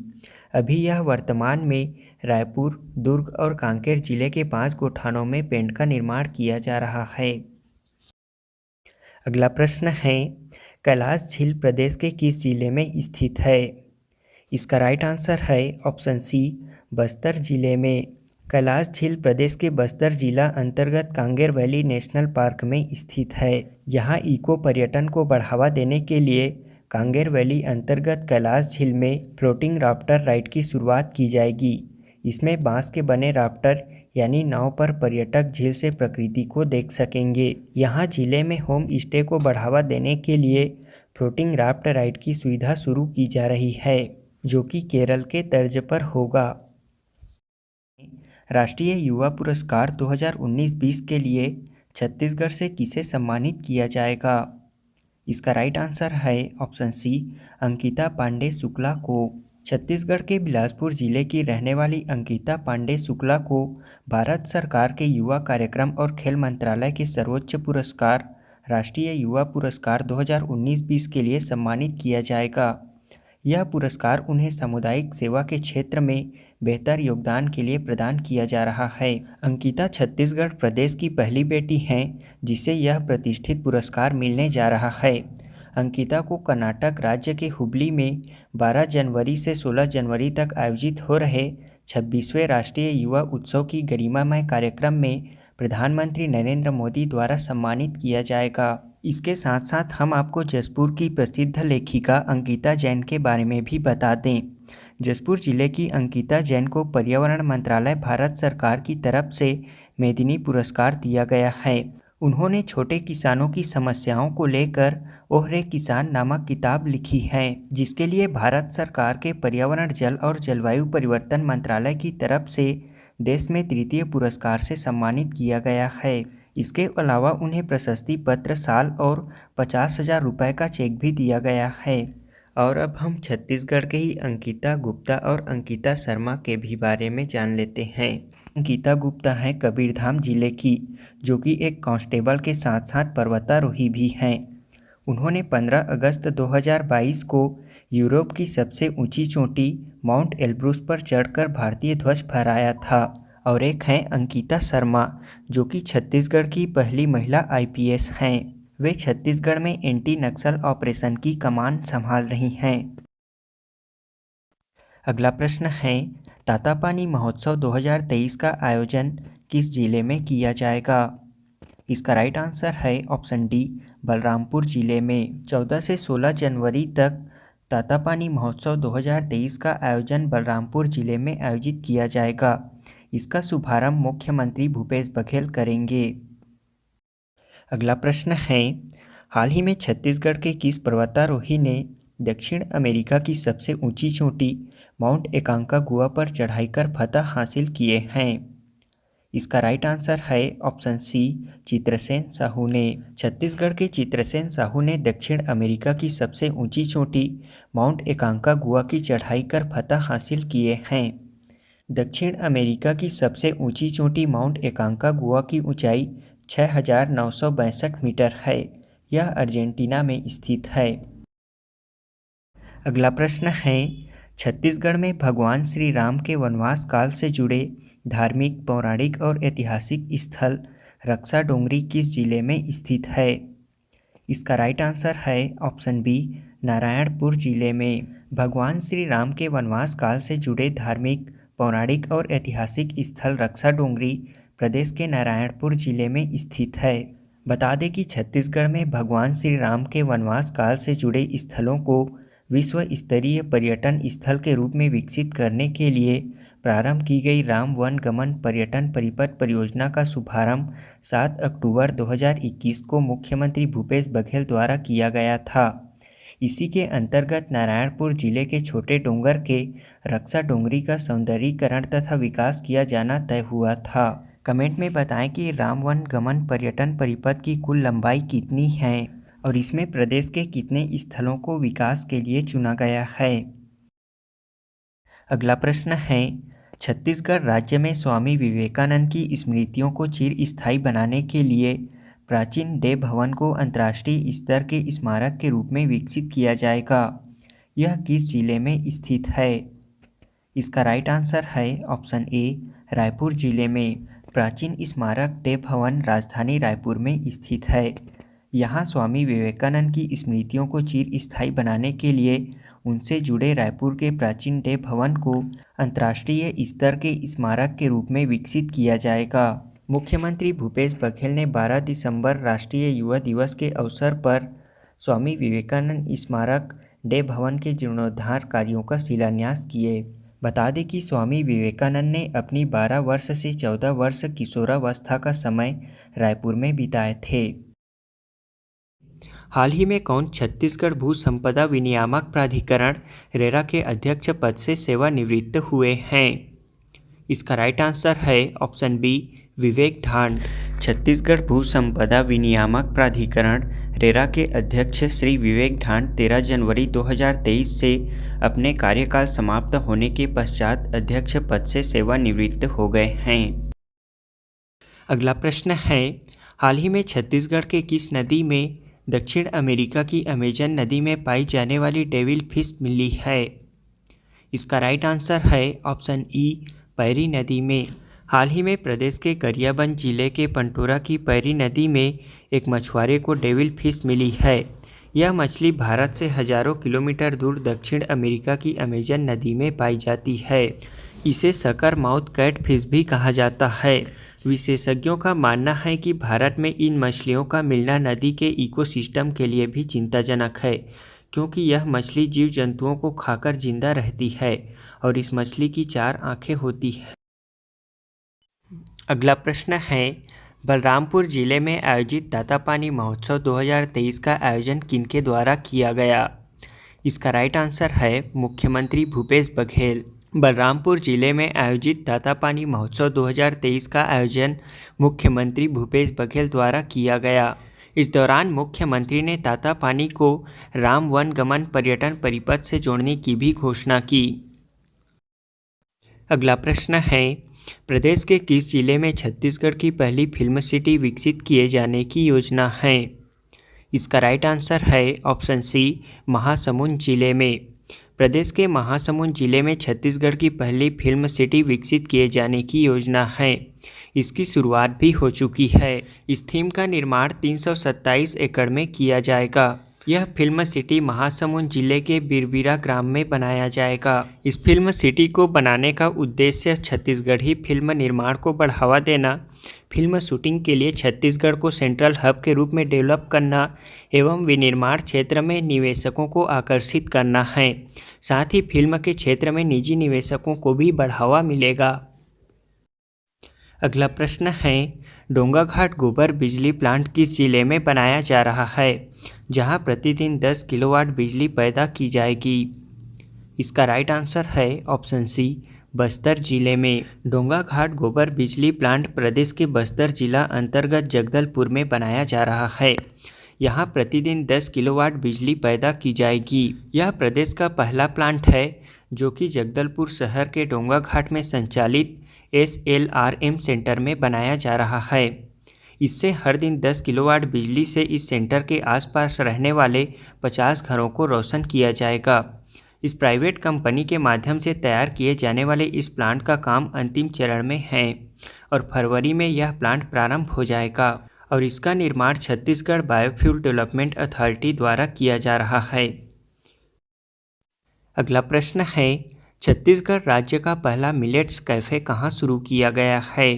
अभी यह वर्तमान में रायपुर, दुर्ग और कांकेर जिले के 5 गौठानों में पेंट का निर्माण किया जा रहा है। अगला प्रश्न है, कैलाश झील प्रदेश के किस जिले में स्थित है? इसका राइट आंसर है ऑप्शन सी, बस्तर जिले में। कैलाश झील प्रदेश के बस्तर जिला अंतर्गत कांगेर वैली नेशनल पार्क में स्थित है। यहाँ इको पर्यटन को बढ़ावा देने के लिए कांगेर वैली अंतर्गत कैलाश झील में फ्लोटिंग राफ्टर राइड की शुरुआत की जाएगी। इसमें बांस के बने राफ्टर यानी नाव पर पर्यटक झील से प्रकृति को देख सकेंगे। यहाँ जिले में होम स्टे को बढ़ावा देने के लिए फ्लोटिंग राफ्ट राइड की सुविधा शुरू की जा रही है, जो कि केरल के तर्ज पर होगा। राष्ट्रीय युवा पुरस्कार 2019-20 के लिए छत्तीसगढ़ से किसे सम्मानित किया जाएगा? इसका राइट आंसर है ऑप्शन सी, अंकिता पांडे शुक्ला को। छत्तीसगढ़ के बिलासपुर जिले की रहने वाली अंकिता पांडे शुक्ला को भारत सरकार के युवा कार्यक्रम और खेल मंत्रालय के सर्वोच्च पुरस्कार राष्ट्रीय युवा पुरस्कार 2019-20 के लिए सम्मानित किया जाएगा। यह पुरस्कार उन्हें सामुदायिक सेवा के क्षेत्र में बेहतर योगदान के लिए प्रदान किया जा रहा है। अंकिता छत्तीसगढ़ प्रदेश की पहली बेटी हैं जिसे यह प्रतिष्ठित पुरस्कार मिलने जा रहा है। अंकिता को कर्नाटक राज्य के हुबली में 12 जनवरी से 16 जनवरी तक आयोजित हो रहे 26वें राष्ट्रीय युवा उत्सव की गरिमामय कार्यक्रम में प्रधानमंत्री नरेंद्र मोदी द्वारा सम्मानित किया जाएगा। इसके साथ साथ हम आपको जसपुर की प्रसिद्ध लेखिका अंकिता जैन के बारे में भी बता दें। जसपुर जिले की अंकिता जैन को पर्यावरण मंत्रालय भारत सरकार की तरफ से मेदिनी पुरस्कार दिया गया है। उन्होंने छोटे किसानों की समस्याओं को लेकर ओहरे किसान नामक किताब लिखी है, जिसके लिए भारत सरकार के पर्यावरण, जल और जलवायु परिवर्तन मंत्रालय की तरफ से देश में तृतीय पुरस्कार से सम्मानित किया गया है। इसके अलावा उन्हें प्रशस्ति पत्र, साल और 50,000 रुपये का चेक भी दिया गया है। और अब हम छत्तीसगढ़ के ही अंकिता गुप्ता और अंकिता शर्मा के भी बारे में जान लेते हैं। अंकिता गुप्ता हैं कबीरधाम जिले की, जो कि एक कांस्टेबल के साथ साथ पर्वतारोही भी हैं। उन्होंने 15 अगस्त 2022 को यूरोप की सबसे ऊंची चोटी माउंट एल्ब्रूस पर चढ़कर भारतीय ध्वज फहराया था। और एक हैं अंकिता शर्मा, जो कि छत्तीसगढ़ की पहली महिला IPS हैं। वे छत्तीसगढ़ में एंटी नक्सल ऑपरेशन की कमान संभाल रही हैं। अगला प्रश्न है, तातापानी महोत्सव 2023 का आयोजन किस जिले में किया जाएगा? इसका राइट आंसर है ऑप्शन डी, बलरामपुर जिले में। 14 से 16 जनवरी तक तातापानी महोत्सव 2023 का आयोजन बलरामपुर जिले में आयोजित किया जाएगा। इसका शुभारंभ मुख्यमंत्री भूपेश बघेल करेंगे। अगला प्रश्न है, हाल ही में छत्तीसगढ़ के किस पर्वतारोही ने दक्षिण अमेरिका की सबसे ऊंची चोटी माउंट एकांकागुआ पर चढ़ाई कर फतह हासिल किए हैं? इसका राइट आंसर है ऑप्शन सी, चित्रसेन साहू ने। छत्तीसगढ़ के चित्रसेन साहू ने दक्षिण अमेरिका की सबसे ऊंची चोटी माउंट एकांकागुआ की चढ़ाई कर फतह हासिल किए हैं। दक्षिण अमेरिका की सबसे ऊंची चोटी माउंट एकांकागुआ की ऊंचाई 6,962 मीटर है। यह अर्जेंटीना में स्थित है। अगला प्रश्न है, छत्तीसगढ़ में भगवान श्री राम के वनवास काल से जुड़े धार्मिक, पौराणिक और ऐतिहासिक स्थल रक्षा डोंगरी किस जिले में स्थित है? इसका राइट आंसर है ऑप्शन बी, नारायणपुर जिले में। भगवान श्री राम के वनवास काल से जुड़े धार्मिक, पौराणिक और ऐतिहासिक स्थल रक्षा डोंगरी प्रदेश के नारायणपुर जिले में स्थित है। बता दें कि छत्तीसगढ़ में भगवान श्री राम के वनवास काल से जुड़े स्थलों को विश्व स्तरीय पर्यटन स्थल के रूप में विकसित करने के लिए प्रारंभ की गई राम वन गमन पर्यटन परिपथ परियोजना का शुभारंभ 7 अक्टूबर 2021 को मुख्यमंत्री भूपेश बघेल द्वारा किया गया था। इसी के अंतर्गत नारायणपुर जिले के छोटे डोंगर के रक्षा डोंगरी का सौंदर्यीकरण तथा विकास किया जाना तय हुआ था। कमेंट में बताएं कि राम वन गमन पर्यटन परिपथ की कुल लंबाई कितनी है और इसमें प्रदेश के कितने स्थलों को विकास के लिए चुना गया है। अगला प्रश्न है, छत्तीसगढ़ राज्य में स्वामी विवेकानंद की स्मृतियों को चिरस्थायी बनाने के लिए प्राचीन डे भवन को अंतर्राष्ट्रीय स्तर के स्मारक के रूप में विकसित किया जाएगा। यह किस जिले में स्थित है? इसका राइट आंसर है ऑप्शन ए, रायपुर जिले में। प्राचीन स्मारक डे भवन राजधानी रायपुर में स्थित है। यहाँ स्वामी विवेकानंद की स्मृतियों को चिरस्थायी बनाने के लिए उनसे जुड़े रायपुर के प्राचीन डे भवन को अंतर्राष्ट्रीय स्तर के स्मारक के रूप में विकसित किया जाएगा। मुख्यमंत्री भूपेश बघेल ने 12 दिसंबर राष्ट्रीय युवा दिवस के अवसर पर स्वामी विवेकानंद स्मारक डे भवन के जीर्णोद्धार कार्यों का शिलान्यास किए। बता दें कि स्वामी विवेकानंद ने अपनी 12 वर्ष से 14 वर्ष किशोरावस्था का समय रायपुर में बिताए थे। हाल ही में कौन छत्तीसगढ़ भू संपदा विनियामक प्राधिकरण रेरा के अध्यक्ष पद से सेवानिवृत्त हुए हैं? इसका राइट आंसर है ऑप्शन बी, विवेक ढांड। छत्तीसगढ़ भू संपदा विनियामक प्राधिकरण रेरा के अध्यक्ष श्री विवेक ढांड 13 जनवरी 2023 से अपने कार्यकाल समाप्त होने के पश्चात अध्यक्ष पद से सेवानिवृत्त हो गए हैं। अगला प्रश्न है, हाल ही में छत्तीसगढ़ के किस नदी में दक्षिण अमेरिका की अमेजन नदी में पाई जाने वाली डेविल फिश मिली है? इसका राइट आंसर है ऑप्शन ई, पैरी नदी में। हाल ही में प्रदेश के गरियाबंद जिले के पंटोरा की पैरी नदी में एक मछुआरे को डेविल फिश मिली है। यह मछली भारत से हजारों किलोमीटर दूर दक्षिण अमेरिका की अमेजन नदी में पाई जाती है। इसे सकर माउथ कैट फिश भी कहा जाता है। विशेषज्ञों का मानना है कि भारत में इन मछलियों का मिलना नदी के इकोसिस्टम के लिए भी चिंताजनक है, क्योंकि यह मछली जीव जंतुओं को खाकर जिंदा रहती है और इस मछली की 4 आँखें होती हैं। अगला प्रश्न है, बलरामपुर जिले में आयोजित दातापानी महोत्सव 2023 का आयोजन किनके द्वारा किया गया? इसका राइट आंसर है मुख्यमंत्री भूपेश बघेल। बलरामपुर जिले में आयोजित दातापानी महोत्सव 2023 का आयोजन मुख्यमंत्री भूपेश बघेल द्वारा किया गया। इस दौरान मुख्यमंत्री ने दातापानी को राम वनगमन पर्यटन परिपथ से जोड़ने की भी घोषणा की। अगला प्रश्न है, प्रदेश के किस जिले में छत्तीसगढ़ की पहली फिल्म सिटी विकसित किए जाने की योजना है? इसका राइट आंसर है ऑप्शन सी, महासमुंद जिले में। प्रदेश के महासमुंद जिले में छत्तीसगढ़ की पहली फिल्म सिटी विकसित किए जाने की योजना है। इसकी शुरुआत भी हो चुकी है। इस थीम का निर्माण 327 एकड़ में किया जाएगा। यह फिल्म सिटी महासमुंद जिले के बिरबिरा ग्राम में बनाया जाएगा। इस फिल्म सिटी को बनाने का उद्देश्य छत्तीसगढ़ी फिल्म निर्माण को बढ़ावा देना, फिल्म शूटिंग के लिए छत्तीसगढ़ को सेंट्रल हब के रूप में डेवलप करना एवं विनिर्माण क्षेत्र में निवेशकों को आकर्षित करना है। साथ ही फिल्म के क्षेत्र में निजी निवेशकों को भी बढ़ावा मिलेगा। अगला प्रश्न है, डोंगाघाट गोबर बिजली प्लांट किस जिले में बनाया जा रहा है, जहां प्रतिदिन 10 किलोवाट बिजली पैदा की जाएगी? इसका राइट आंसर है ऑप्शन सी, बस्तर जिले में। डोंगाघाट गोबर बिजली प्लांट प्रदेश के बस्तर जिला अंतर्गत जगदलपुर में बनाया जा रहा है। यहां प्रतिदिन 10 किलोवाट बिजली पैदा की जाएगी। यह प्रदेश का पहला प्लांट है जो कि जगदलपुर शहर के डोंगाघाट में संचालित SLRM सेंटर में बनाया जा रहा है। इससे हर दिन 10 किलोवाट बिजली से इस सेंटर के आसपास रहने वाले 50 घरों को रोशन किया जाएगा। इस प्राइवेट कंपनी के माध्यम से तैयार किए जाने वाले इस प्लांट का काम अंतिम चरण में है और फरवरी में यह प्लांट प्रारंभ हो जाएगा और इसका निर्माण छत्तीसगढ़ बायोफ्यूल डेवलपमेंट अथॉरिटी द्वारा किया जा रहा है। अगला प्रश्न है, छत्तीसगढ़ राज्य का पहला मिलेट्स कैफ़े कहाँ शुरू किया गया है?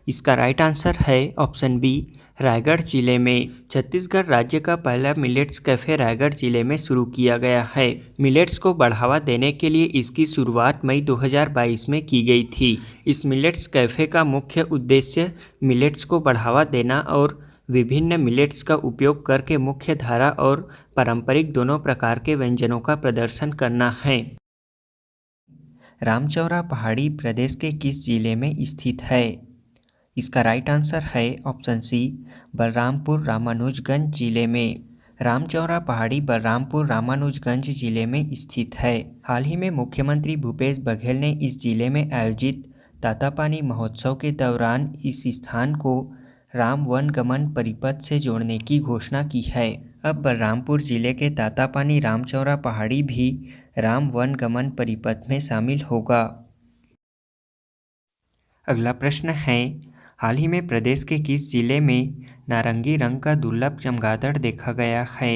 इसका राइट आंसर है ऑप्शन बी, रायगढ़ जिले में। छत्तीसगढ़ राज्य का पहला मिलेट्स कैफ़े रायगढ़ जिले में शुरू किया गया है। मिलेट्स को बढ़ावा देने के लिए इसकी शुरुआत मई 2022 में की गई थी। इस मिलेट्स कैफ़े का मुख्य उद्देश्य मिलेट्स को बढ़ावा देना और विभिन्न मिलेट्स का उपयोग करके मुख्य धारा और पारंपरिक दोनों प्रकार के व्यंजनों का प्रदर्शन करना है। रामचौरा पहाड़ी प्रदेश के किस जिले में स्थित है? इसका राइट आंसर है ऑप्शन सी, बलरामपुर रामानुजगंज जिले में। रामचौरा पहाड़ी बलरामपुर रामानुजगंज जिले में स्थित है। हाल ही में मुख्यमंत्री भूपेश बघेल ने इस जिले में आयोजित दातापानी महोत्सव के दौरान इस स्थान को राम वनगमन परिपथ से जोड़ने की घोषणा की है। अब बलरामपुर जिले के दातापानी रामचौरा पहाड़ी भी राम वनगमन परिपथ में शामिल होगा। अगला प्रश्न है, हाल ही में प्रदेश के किस जिले में नारंगी रंग का दुर्लभ चमगादड़ देखा गया है?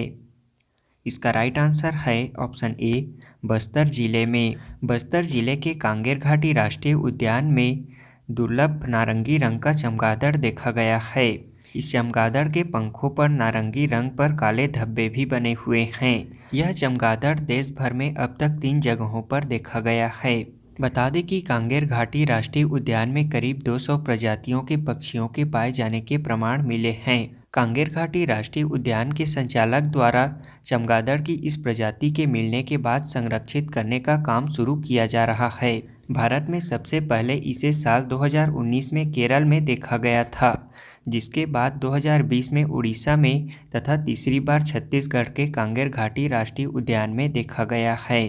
इसका राइट आंसर है ऑप्शन ए, बस्तर जिले में। बस्तर जिले के कांगेर घाटी राष्ट्रीय उद्यान में दुर्लभ नारंगी रंग का चमगादड़ देखा गया है। इस चमगादड़ के पंखों पर नारंगी रंग पर काले धब्बे भी बने हुए हैं। यह चमगादड़ देश भर में अब तक 3 जगहों पर देखा गया है। बता दें कि कांगेर घाटी राष्ट्रीय उद्यान में करीब 200 प्रजातियों के पक्षियों के पाए जाने के प्रमाण मिले हैं। कांगेर घाटी राष्ट्रीय उद्यान के संचालक द्वारा चमगादड़ की इस प्रजाति के मिलने के बाद संरक्षित करने का काम शुरू किया जा रहा है। भारत में सबसे पहले इसे साल 2019 में केरल में देखा गया था, जिसके बाद 2020 में उड़ीसा में तथा तीसरी बार छत्तीसगढ़ के कांगेर घाटी राष्ट्रीय उद्यान में देखा गया है।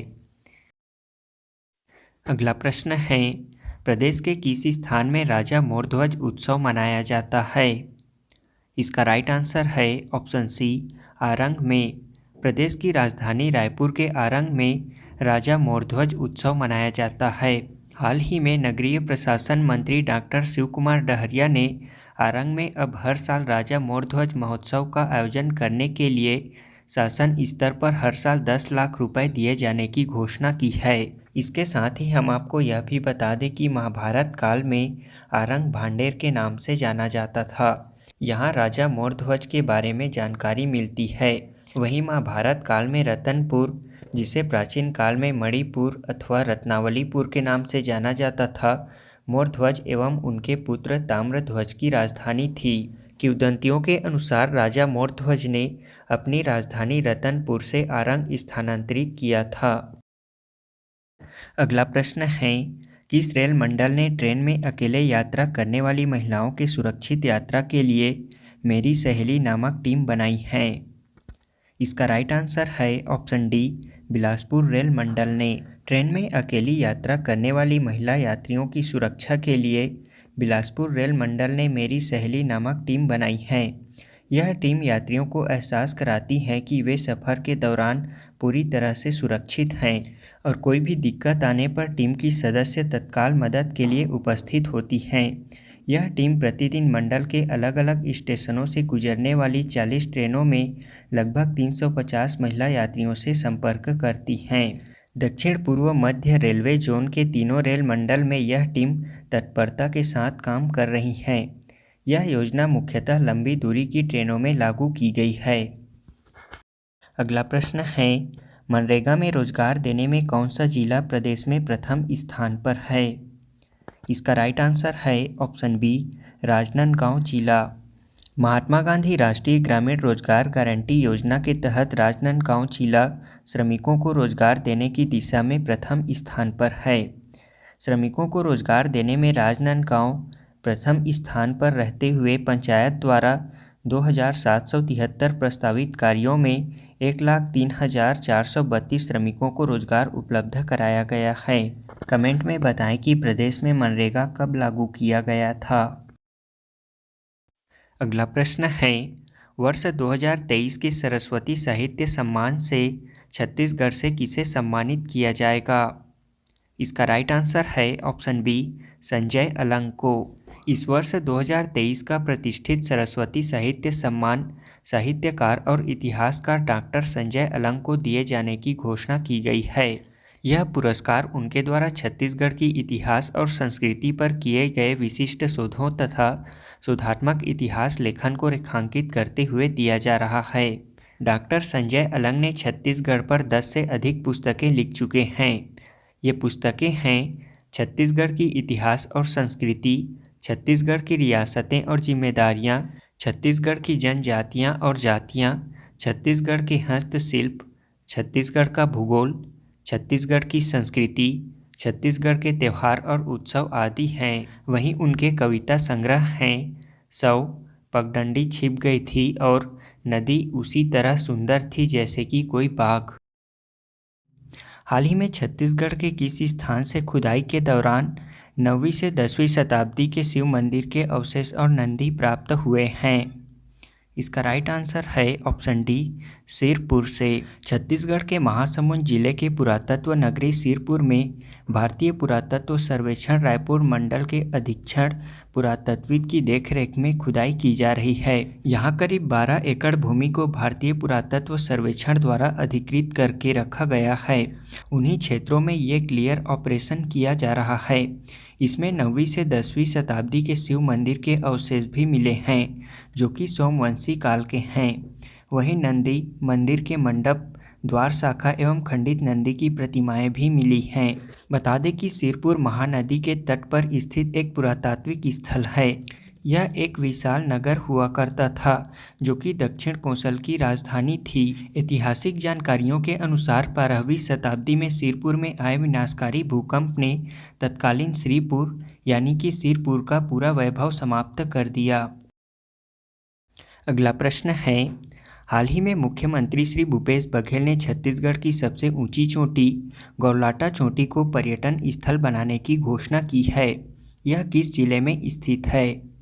अगला प्रश्न है, प्रदेश के किस स्थान में राजा मोरध्वज उत्सव मनाया जाता है? इसका राइट आंसर है ऑप्शन सी, आरंग में। प्रदेश की राजधानी रायपुर के आरंग में राजा मोरध्वज उत्सव मनाया जाता है। हाल ही में नगरीय प्रशासन मंत्री डॉक्टर शिव कुमार डहरिया ने आरंग में अब हर साल राजा मोरध्वज महोत्सव का आयोजन करने के लिए शासन स्तर पर हर साल 10 लाख रुपए दिए जाने की घोषणा की है। इसके साथ ही हम आपको यह भी बता दें कि महाभारत काल में आरंग भांडेर के नाम से जाना जाता था। यहाँ राजा मोरध्वज के बारे में जानकारी मिलती है। वहीं महाभारत काल में रतनपुर, जिसे प्राचीन काल में मणिपुर अथवा रत्नावलीपुर के नाम से जाना जाता था, मौर्यध्वज एवं उनके पुत्र ताम्रध्वज की राजधानी थी। किंवदंतियों के अनुसार राजा मौर्यध्वज ने अपनी राजधानी रतनपुर से आरंग स्थानांतरित किया था। अगला प्रश्न है, किस रेल मंडल ने ट्रेन में अकेले यात्रा करने वाली महिलाओं के सुरक्षित यात्रा के लिए मेरी सहेली नामक टीम बनाई है? इसका राइट आंसर है ऑप्शन डी, बिलासपुर रेल मंडल ने। ट्रेन में अकेली यात्रा करने वाली महिला यात्रियों की सुरक्षा के लिए बिलासपुर रेल मंडल ने मेरी सहेली नामक टीम बनाई है। यह टीम यात्रियों को एहसास कराती है कि वे सफ़र के दौरान पूरी तरह से सुरक्षित हैं और कोई भी दिक्कत आने पर टीम की सदस्य तत्काल मदद के लिए उपस्थित होती हैं। यह टीम प्रतिदिन मंडल के अलग अलग स्टेशनों से गुजरने वाली 40 ट्रेनों में लगभग 350 महिला यात्रियों से संपर्क करती हैं। दक्षिण पूर्व मध्य रेलवे जोन के तीनों रेल मंडल में यह टीम तत्परता के साथ काम कर रही है। यह योजना मुख्यतः लंबी दूरी की ट्रेनों में लागू की गई है। अगला प्रश्न है, मनरेगा में रोजगार देने में कौन सा जिला प्रदेश में प्रथम स्थान पर है? इसका राइट आंसर है ऑप्शन बी, राजनांदगांव जिला। महात्मा गांधी राष्ट्रीय ग्रामीण रोजगार गारंटी योजना के तहत राजनांदगांव जिला श्रमिकों को रोजगार देने की दिशा में प्रथम स्थान पर है। श्रमिकों को रोजगार देने में राजनांदगांव प्रथम स्थान पर रहते हुए पंचायत द्वारा 2773 प्रस्तावित कार्यों में 1,03,432 श्रमिकों को रोजगार उपलब्ध कराया गया है। कमेंट में बताएं कि प्रदेश में मनरेगा कब लागू किया गया था। अगला प्रश्न है, वर्ष 2023 के सरस्वती साहित्य सम्मान से छत्तीसगढ़ से किसे सम्मानित किया जाएगा? इसका राइट आंसर है ऑप्शन बी, संजय अलंग को। इस वर्ष 2023 का प्रतिष्ठित सरस्वती साहित्य सम्मान साहित्यकार और इतिहासकार डॉक्टर संजय अलंग को दिए जाने की घोषणा की गई है। यह पुरस्कार उनके द्वारा छत्तीसगढ़ की इतिहास और संस्कृति पर किए गए विशिष्ट शोधों तथा शोधात्मक इतिहास लेखन को रेखांकित करते हुए दिया जा रहा है। डॉक्टर संजय अलंग ने छत्तीसगढ़ पर 10 से अधिक पुस्तकें लिख चुके हैं। ये पुस्तकें हैं छत्तीसगढ़ की इतिहास और संस्कृति, छत्तीसगढ़ की रियासतें और जिम्मेदारियाँ, छत्तीसगढ़ की जनजातियाँ और जातियाँ, छत्तीसगढ़ के हस्तशिल्प, छत्तीसगढ़ का भूगोल, छत्तीसगढ़ की संस्कृति, छत्तीसगढ़ के त्यौहार और उत्सव आदि हैं। वहीं उनके कविता संग्रह हैं सौ, पगडंडी छिप गई थी और नदी उसी तरह सुंदर थी जैसे कि कोई बाघ। हाल ही में छत्तीसगढ़ के किस स्थान से खुदाई के दौरान 9वीं से 10वीं शताब्दी के शिव मंदिर के अवशेष और नंदी प्राप्त हुए हैं? इसका राइट आंसर है ऑप्शन डी, सिरपुर से। छत्तीसगढ़ के महासमुंद जिले के पुरातत्व नगरी सिरपुर में भारतीय पुरातत्व सर्वेक्षण रायपुर मंडल के अधीक्षण पुरातत्वविद की देखरेख में खुदाई की जा रही है। यहाँ करीब 12 एकड़ भूमि को भारतीय पुरातत्व सर्वेक्षण द्वारा अधिकृत करके रखा गया है। उन्हीं क्षेत्रों में ये क्लियर ऑपरेशन किया जा रहा है। इसमें 9वीं से 10वीं शताब्दी के शिव मंदिर के अवशेष भी मिले हैं जो कि सोमवंशी काल के हैं। वहीं नंदी मंदिर के मंडप, द्वार शाखा एवं खंडित नंदी की प्रतिमाएं भी मिली हैं। बता दें कि सिरपुर महानदी के तट पर स्थित एक पुरातात्विक स्थल है। यह एक विशाल नगर हुआ करता था जो कि दक्षिण कोंसल की राजधानी थी। ऐतिहासिक जानकारियों के अनुसार 12वीं शताब्दी में सिरपुर में आए विनाशकारी भूकंप ने तत्कालीन श्रीपुर यानी कि सिरपुर का पूरा वैभव समाप्त कर दिया। अगला प्रश्न है, हाल ही में मुख्यमंत्री श्री भूपेश बघेल ने छत्तीसगढ़ की सबसे ऊंची चोटी गौरलाटा चोटी को पर्यटन स्थल बनाने की घोषणा की है। यह किस जिले में स्थित है?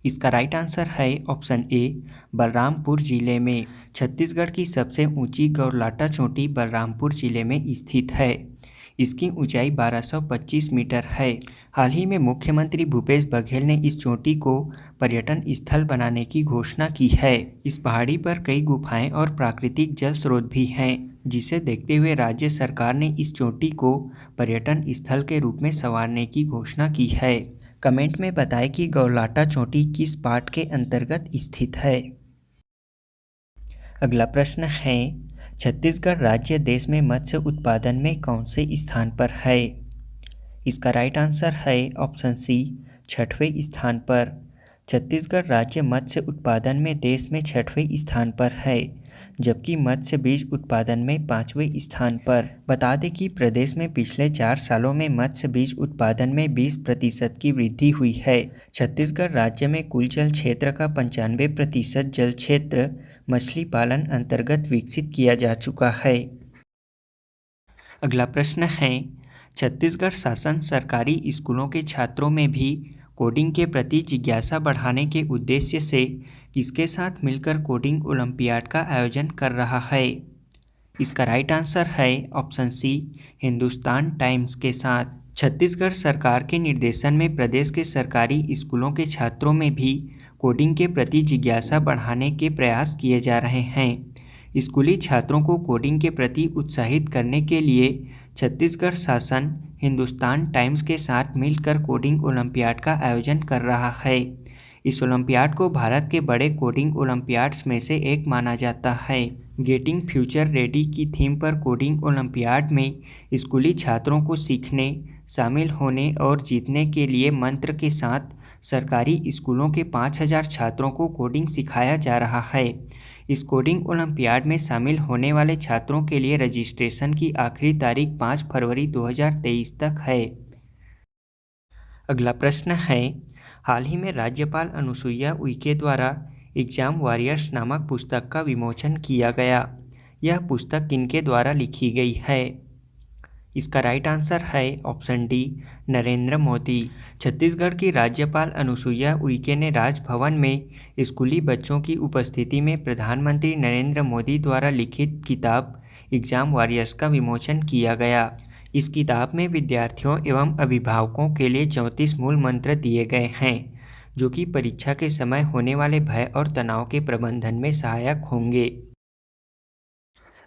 इसका राइट आंसर है ऑप्शन ए, बलरामपुर जिले में। छत्तीसगढ़ की सबसे ऊंची गौरलाटा चोटी बलरामपुर जिले में स्थित है। इसकी ऊंचाई 1225 मीटर है। हाल ही में मुख्यमंत्री भूपेश बघेल ने इस चोटी को पर्यटन स्थल बनाने की घोषणा की है। इस पहाड़ी पर कई गुफाएं और प्राकृतिक जल स्रोत भी हैं, जिसे देखते हुए राज्य सरकार ने इस चोटी को पर्यटन स्थल के रूप में संवारने की घोषणा की है। कमेंट में बताएं कि गौरलाटा चोटी किस पार्ट के अंतर्गत स्थित है। अगला प्रश्न है, छत्तीसगढ़ राज्य देश में मत्स्य उत्पादन में कौन से स्थान पर है? इसका राइट आंसर है ऑप्शन सी, 6वें स्थान पर। छत्तीसगढ़ राज्य मत्स्य उत्पादन में देश में 6वें स्थान पर है, जबकि मत्स्य बीज उत्पादन में 5वें स्थान पर। बता दें कि प्रदेश में पिछले 4 सालों में मत्स्य बीज उत्पादन में 20% की वृद्धि हुई है। छत्तीसगढ़ राज्य में कुल जल क्षेत्र का 95% जल क्षेत्र मछली पालन अंतर्गत विकसित किया जा चुका है। अगला प्रश्न है, छत्तीसगढ़ शासन सरकारी स्कूलों के छात्रों में भी कोडिंग के प्रति जिज्ञासा बढ़ाने के उद्देश्य से किसके साथ मिलकर कोडिंग ओलंपियाड का आयोजन कर रहा है? इसका राइट आंसर है ऑप्शन सी, हिंदुस्तान टाइम्स के साथ। छत्तीसगढ़ सरकार के निर्देशन में प्रदेश के सरकारी स्कूलों के छात्रों में भी कोडिंग के प्रति जिज्ञासा बढ़ाने के प्रयास किए जा रहे हैं। स्कूली छात्रों को कोडिंग के प्रति उत्साहित करने के लिए छत्तीसगढ़ शासन हिंदुस्तान टाइम्स के साथ मिलकर कोडिंग ओलंपियाड का आयोजन कर रहा है। इस ओलंपियाड को भारत के बड़े कोडिंग ओलंपियाड्स में से एक माना जाता है। गेटिंग फ्यूचर रेडी की थीम पर कोडिंग ओलंपियाड में स्कूली छात्रों को सीखने, शामिल होने और जीतने के लिए मंत्र के साथ सरकारी स्कूलों के 5000 छात्रों को कोडिंग सिखाया जा रहा है। इस कोडिंग ओलंपियाड में शामिल होने वाले छात्रों के लिए रजिस्ट्रेशन की आखिरी तारीख 5 फरवरी 2023 तक है। अगला प्रश्न है, हाल ही में राज्यपाल अनुसुईया उइके द्वारा एग्जाम वॉरियर्स नामक पुस्तक का विमोचन किया गया। यह पुस्तक किनके द्वारा लिखी गई है? इसका राइट आंसर है ऑप्शन डी, नरेंद्र मोदी। छत्तीसगढ़ की राज्यपाल अनुसुईया उइके ने राजभवन में स्कूली बच्चों की उपस्थिति में प्रधानमंत्री नरेंद्र मोदी द्वारा लिखित किताब एग्जाम वॉरियर्स का विमोचन किया गया। इस किताब में विद्यार्थियों एवं अभिभावकों के लिए 34 मूल मंत्र दिए गए हैं, जो कि परीक्षा के समय होने वाले भय और तनाव के प्रबंधन में सहायक होंगे।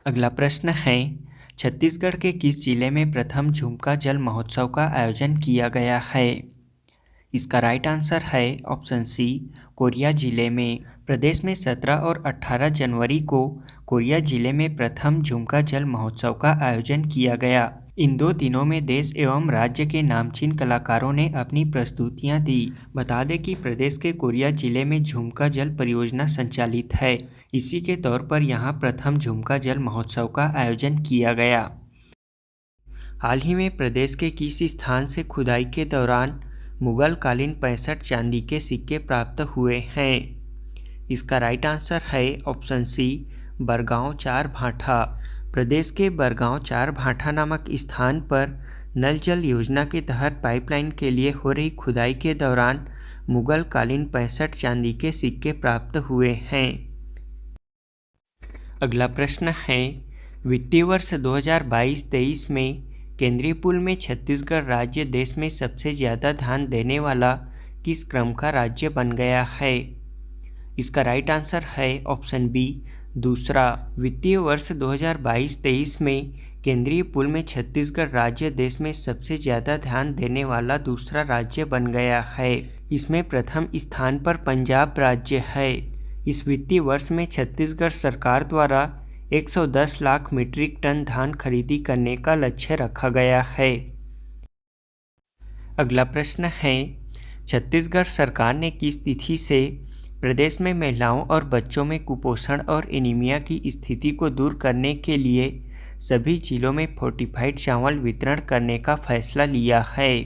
अगला प्रश्न है, छत्तीसगढ़ के किस जिले में प्रथम झुमका जल महोत्सव का आयोजन किया गया है? इसका राइट आंसर है ऑप्शन सी, कोरिया जिले में। प्रदेश में 17 और 18 जनवरी को कोरिया जिले में प्रथम झुमका जल महोत्सव का आयोजन किया गया। इन 2 दिनों में देश एवं राज्य के नामचीन कलाकारों ने अपनी प्रस्तुतियां दी। बता दें कि प्रदेश के कोरिया जिले में झुमका जल परियोजना संचालित है। इसी के तौर पर यहां प्रथम झुमका जल महोत्सव का आयोजन किया गया। हाल ही में प्रदेश के किस स्थान से खुदाई के दौरान मुगल कालीन 65 चांदी के सिक्के प्राप्त हुए हैं? इसका राइट आंसर है ऑप्शन सी, बरगांव 4 भाठा। प्रदेश के बरगांव 4 भाठा नामक स्थान पर नल जल योजना के तहत पाइपलाइन के लिए हो रही खुदाई के दौरान मुगल कालीन 65 चांदी के सिक्के प्राप्त हुए हैं। अगला प्रश्न है, वित्तीय वर्ष 2022-23 में केंद्रीय पूल में छत्तीसगढ़ राज्य देश में सबसे ज़्यादा धान देने वाला किस क्रम का राज्य बन गया है? इसका राइट आंसर है ऑप्शन बी, दूसरा। वित्तीय वर्ष 2022-23 में केंद्रीय पूल में छत्तीसगढ़ राज्य देश में सबसे ज़्यादा ध्यान देने वाला दूसरा राज्य बन गया है। इसमें प्रथम स्थान पर पंजाब राज्य है। इस वित्तीय वर्ष में छत्तीसगढ़ सरकार द्वारा 110 लाख मीट्रिक टन धान खरीदी करने का लक्ष्य रखा गया है। अगला प्रश्न है, छत्तीसगढ़ सरकार ने किस तिथि से प्रदेश में महिलाओं और बच्चों में कुपोषण और एनीमिया की स्थिति को दूर करने के लिए सभी जिलों में फोर्टिफाइड चावल वितरण करने का फैसला लिया है?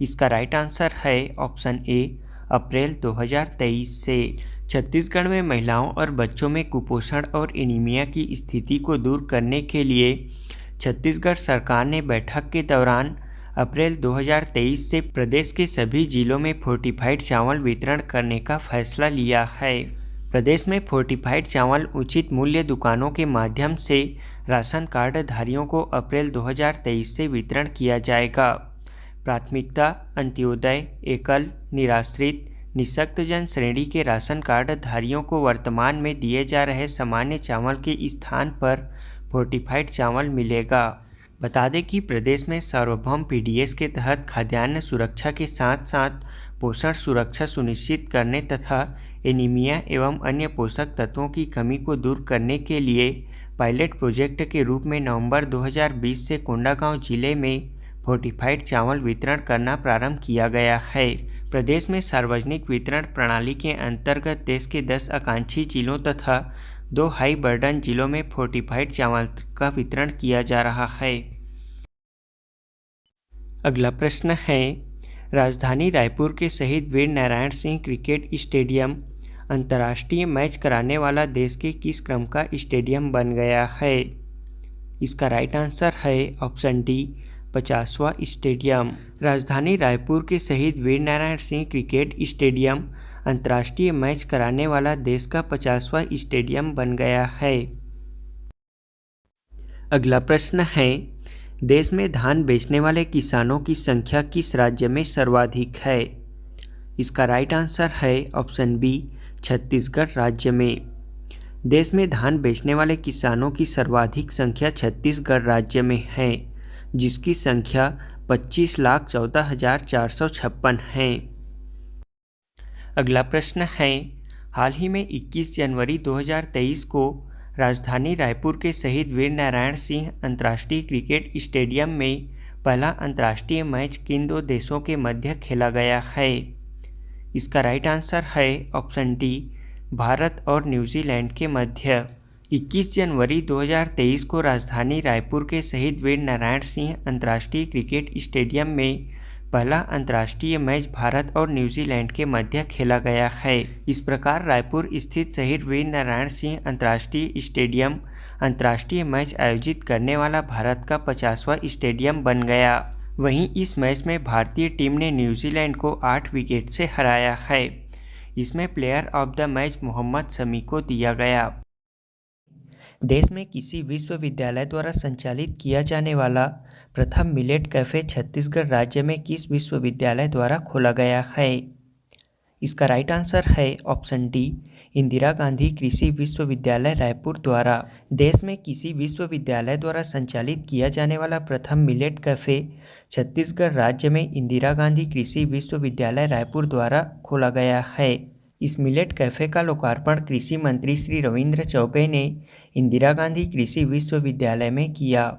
इसका राइट आंसर है ऑप्शन ए, अप्रैल 2023 से। छत्तीसगढ़ में महिलाओं और बच्चों में कुपोषण और एनीमिया की स्थिति को दूर करने के लिए छत्तीसगढ़ सरकार ने बैठक के दौरान अप्रैल 2023 से प्रदेश के सभी जिलों में फोर्टिफाइड चावल वितरण करने का फैसला लिया है। प्रदेश में फोर्टिफाइड चावल उचित मूल्य दुकानों के माध्यम से राशन कार्ड धारियों को अप्रैल 2023 से वितरण किया जाएगा। प्राथमिकता, अंत्योदय, एकल, निराश्रित, निःशक्तजन श्रेणी के राशन कार्ड धारियों को वर्तमान में दिए जा रहे सामान्य चावल के स्थान पर फोर्टिफाइड चावल मिलेगा। बता दें कि प्रदेश में सार्वभौम पीडीएस के तहत खाद्यान्न सुरक्षा के साथ साथ पोषण सुरक्षा सुनिश्चित करने तथा एनीमिया एवं अन्य पोषक तत्वों की कमी को दूर करने के लिए पायलट प्रोजेक्ट के रूप में नवंबर 2020 से कोंडागांव जिले में फोर्टिफाइड चावल वितरण करना प्रारंभ किया गया है। प्रदेश में सार्वजनिक वितरण प्रणाली के अंतर्गत देश के 10 आकांक्षी जिलों तथा 2 हाई बर्डन जिलों में फोर्टिफाइड चावल का वितरण किया जा रहा है। अगला प्रश्न है, राजधानी रायपुर के शहीद वीर नारायण सिंह क्रिकेट स्टेडियम अंतर्राष्ट्रीय मैच कराने वाला देश के किस क्रम का स्टेडियम बन गया है? इसका राइट आंसर है ऑप्शन डी, 50वां स्टेडियम। राजधानी रायपुर के शहीद वीर नारायण सिंह क्रिकेट स्टेडियम अंतर्राष्ट्रीय मैच कराने वाला देश का 50वां स्टेडियम बन गया है। अगला प्रश्न है, देश में धान बेचने वाले किसानों की संख्या किस राज्य में सर्वाधिक है? इसका राइट आंसर है ऑप्शन बी, छत्तीसगढ़ राज्य में। देश में धान बेचने वाले किसानों की सर्वाधिक संख्या छत्तीसगढ़ राज्य में है, जिसकी संख्या 25,14,456 है। अगला प्रश्न है, हाल ही में 21 जनवरी 2023 को राजधानी रायपुर के शहीद वीर नारायण सिंह अंतर्राष्ट्रीय क्रिकेट स्टेडियम में पहला अंतर्राष्ट्रीय मैच किन 2 देशों के मध्य खेला गया है? इसका राइट आंसर है ऑप्शन डी, भारत और न्यूजीलैंड के मध्य। 21 जनवरी 2023 को राजधानी रायपुर के शहीद वीर नारायण सिंह अंतर्राष्ट्रीय क्रिकेट स्टेडियम में पहला अंतर्राष्ट्रीय मैच भारत और न्यूजीलैंड के मध्य खेला गया है। इस प्रकार रायपुर स्थित शहीद वीर नारायण सिंह अंतर्राष्ट्रीय स्टेडियम अंतर्राष्ट्रीय मैच आयोजित करने वाला भारत का 50वां स्टेडियम बन गया। वहीं इस मैच में भारतीय टीम ने न्यूजीलैंड को 8 विकेट से हराया है। इसमें player of the match Mohammed Shami को दिया गया। देश में किसी विश्वविद्यालय द्वारा संचालित किया जाने वाला प्रथम मिलेट कैफ़े छत्तीसगढ़ राज्य में किस विश्वविद्यालय द्वारा खोला गया है? इसका राइट आंसर है ऑप्शन डी, इंदिरा गांधी कृषि विश्वविद्यालय रायपुर द्वारा। देश में किसी विश्वविद्यालय द्वारा संचालित किया जाने वाला प्रथम मिलेट कैफ़े छत्तीसगढ़ राज्य में इंदिरा गांधी कृषि विश्वविद्यालय रायपुर द्वारा खोला गया है। इस मिलेट कैफ़े का लोकार्पण कृषि मंत्री श्री रविंद्र चौबे ने इंदिरा गांधी कृषि विश्वविद्यालय में किया।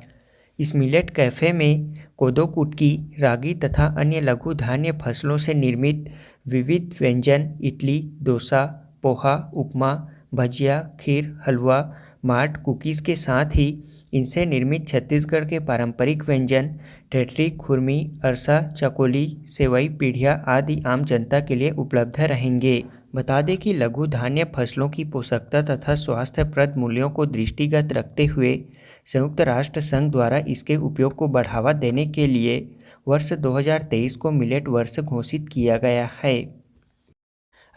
इस मिलेट कैफ़े में कोदो कुटकी, रागी तथा अन्य लघु धान्य फसलों से निर्मित विविध व्यंजन इडली, डोसा, पोहा, उपमा, भजिया, खीर, हलवा, माल्ट कुकीज़ के साथ ही इनसे निर्मित छत्तीसगढ़ के पारंपरिक व्यंजन टेटरी, खुरमी, अरसा, चकोली, सेवई, पीढ़िया आदि आम जनता के लिए उपलब्ध रहेंगे। बता दें कि लघु धान्य फसलों की पोषकता तथा स्वास्थ्यप्रद मूल्यों को दृष्टिगत रखते हुए संयुक्त राष्ट्र संघ द्वारा इसके उपयोग को बढ़ावा देने के लिए वर्ष 2023 को मिलेट वर्ष घोषित किया गया है।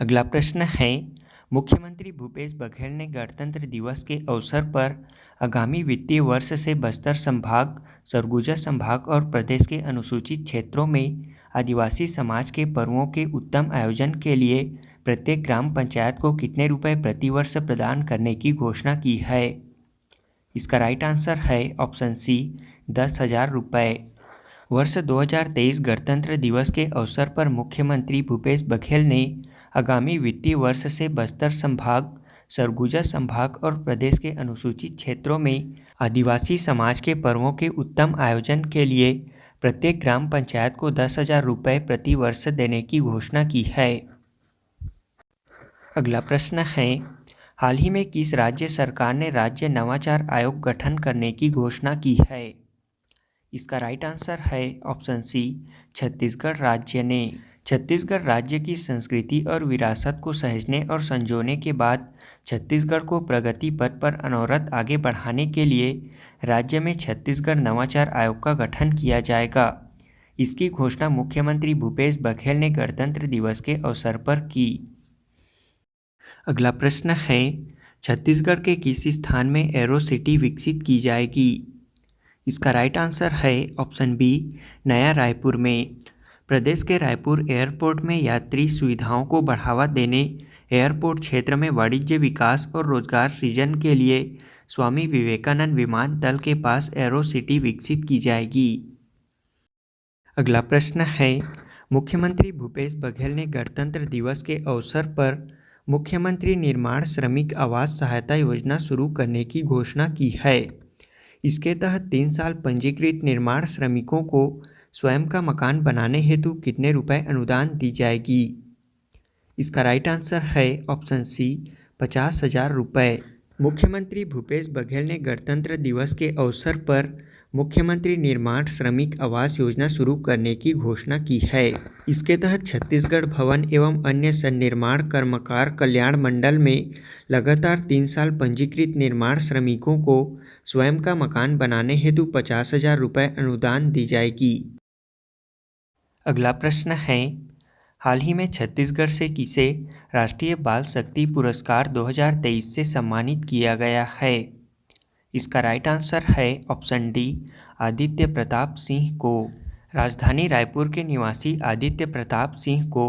अगला प्रश्न है, मुख्यमंत्री भूपेश बघेल ने गणतंत्र दिवस के अवसर पर आगामी वित्तीय वर्ष से बस्तर संभाग, सरगुजा संभाग और प्रदेश के अनुसूचित क्षेत्रों में आदिवासी समाज के पर्वों के उत्तम आयोजन के लिए प्रत्येक ग्राम पंचायत को कितने रुपए प्रति वर्ष प्रदान करने की घोषणा की है? इसका राइट आंसर है ऑप्शन सी, 10,000 रुपये। वर्ष 2023 गणतंत्र दिवस के अवसर पर मुख्यमंत्री भूपेश बघेल ने आगामी वित्तीय वर्ष से बस्तर संभाग, सरगुजा संभाग और प्रदेश के अनुसूचित क्षेत्रों में आदिवासी समाज के पर्वों के उत्तम आयोजन के लिए प्रत्येक ग्राम पंचायत को 10,000 रुपये प्रति वर्ष देने की घोषणा की है। अगला प्रश्न है, हाल ही में किस राज्य सरकार ने राज्य नवाचार आयोग गठन करने की घोषणा की है? इसका राइट आंसर है ऑप्शन सी, छत्तीसगढ़ राज्य ने। छत्तीसगढ़ राज्य की संस्कृति और विरासत को सहेजने और संजोने के बाद छत्तीसगढ़ को प्रगति पथ पर अनवरत आगे बढ़ाने के लिए राज्य में छत्तीसगढ़ नवाचार आयोग का गठन किया जाएगा। इसकी घोषणा मुख्यमंत्री भूपेश बघेल ने गणतंत्र दिवस के अवसर पर की। अगला प्रश्न है, छत्तीसगढ़ के किस स्थान में एरो सिटी विकसित की जाएगी? इसका राइट आंसर है ऑप्शन बी, नया रायपुर में। प्रदेश के रायपुर एयरपोर्ट में यात्री सुविधाओं को बढ़ावा देने, एयरपोर्ट क्षेत्र में वाणिज्य विकास और रोजगार सृजन के लिए स्वामी विवेकानंद विमानतल के पास एरो सिटी विकसित की जाएगी। अगला प्रश्न है, मुख्यमंत्री भूपेश बघेल ने गणतंत्र दिवस के अवसर पर मुख्यमंत्री निर्माण श्रमिक आवास सहायता योजना शुरू करने की घोषणा की है। इसके तहत 3 साल पंजीकृत निर्माण श्रमिकों को स्वयं का मकान बनाने हेतु कितने रुपए अनुदान दी जाएगी? इसका राइट आंसर है ऑप्शन सी, 50,000 रुपये। मुख्यमंत्री भूपेश बघेल ने गणतंत्र दिवस के अवसर पर मुख्यमंत्री निर्माण श्रमिक आवास योजना शुरू करने की घोषणा की है। इसके तहत छत्तीसगढ़ भवन एवं अन्य सन्निर्माण कर्मकार कल्याण मंडल में लगातार 3 साल पंजीकृत निर्माण श्रमिकों को स्वयं का मकान बनाने हेतु 50,000 रुपये अनुदान दी जाएगी। अगला प्रश्न है, हाल ही में छत्तीसगढ़ से किसे राष्ट्रीय बाल शक्ति पुरस्कार 2023 से सम्मानित किया गया है? इसका राइट आंसर है ऑप्शन डी, आदित्य प्रताप सिंह को। राजधानी रायपुर के निवासी आदित्य प्रताप सिंह को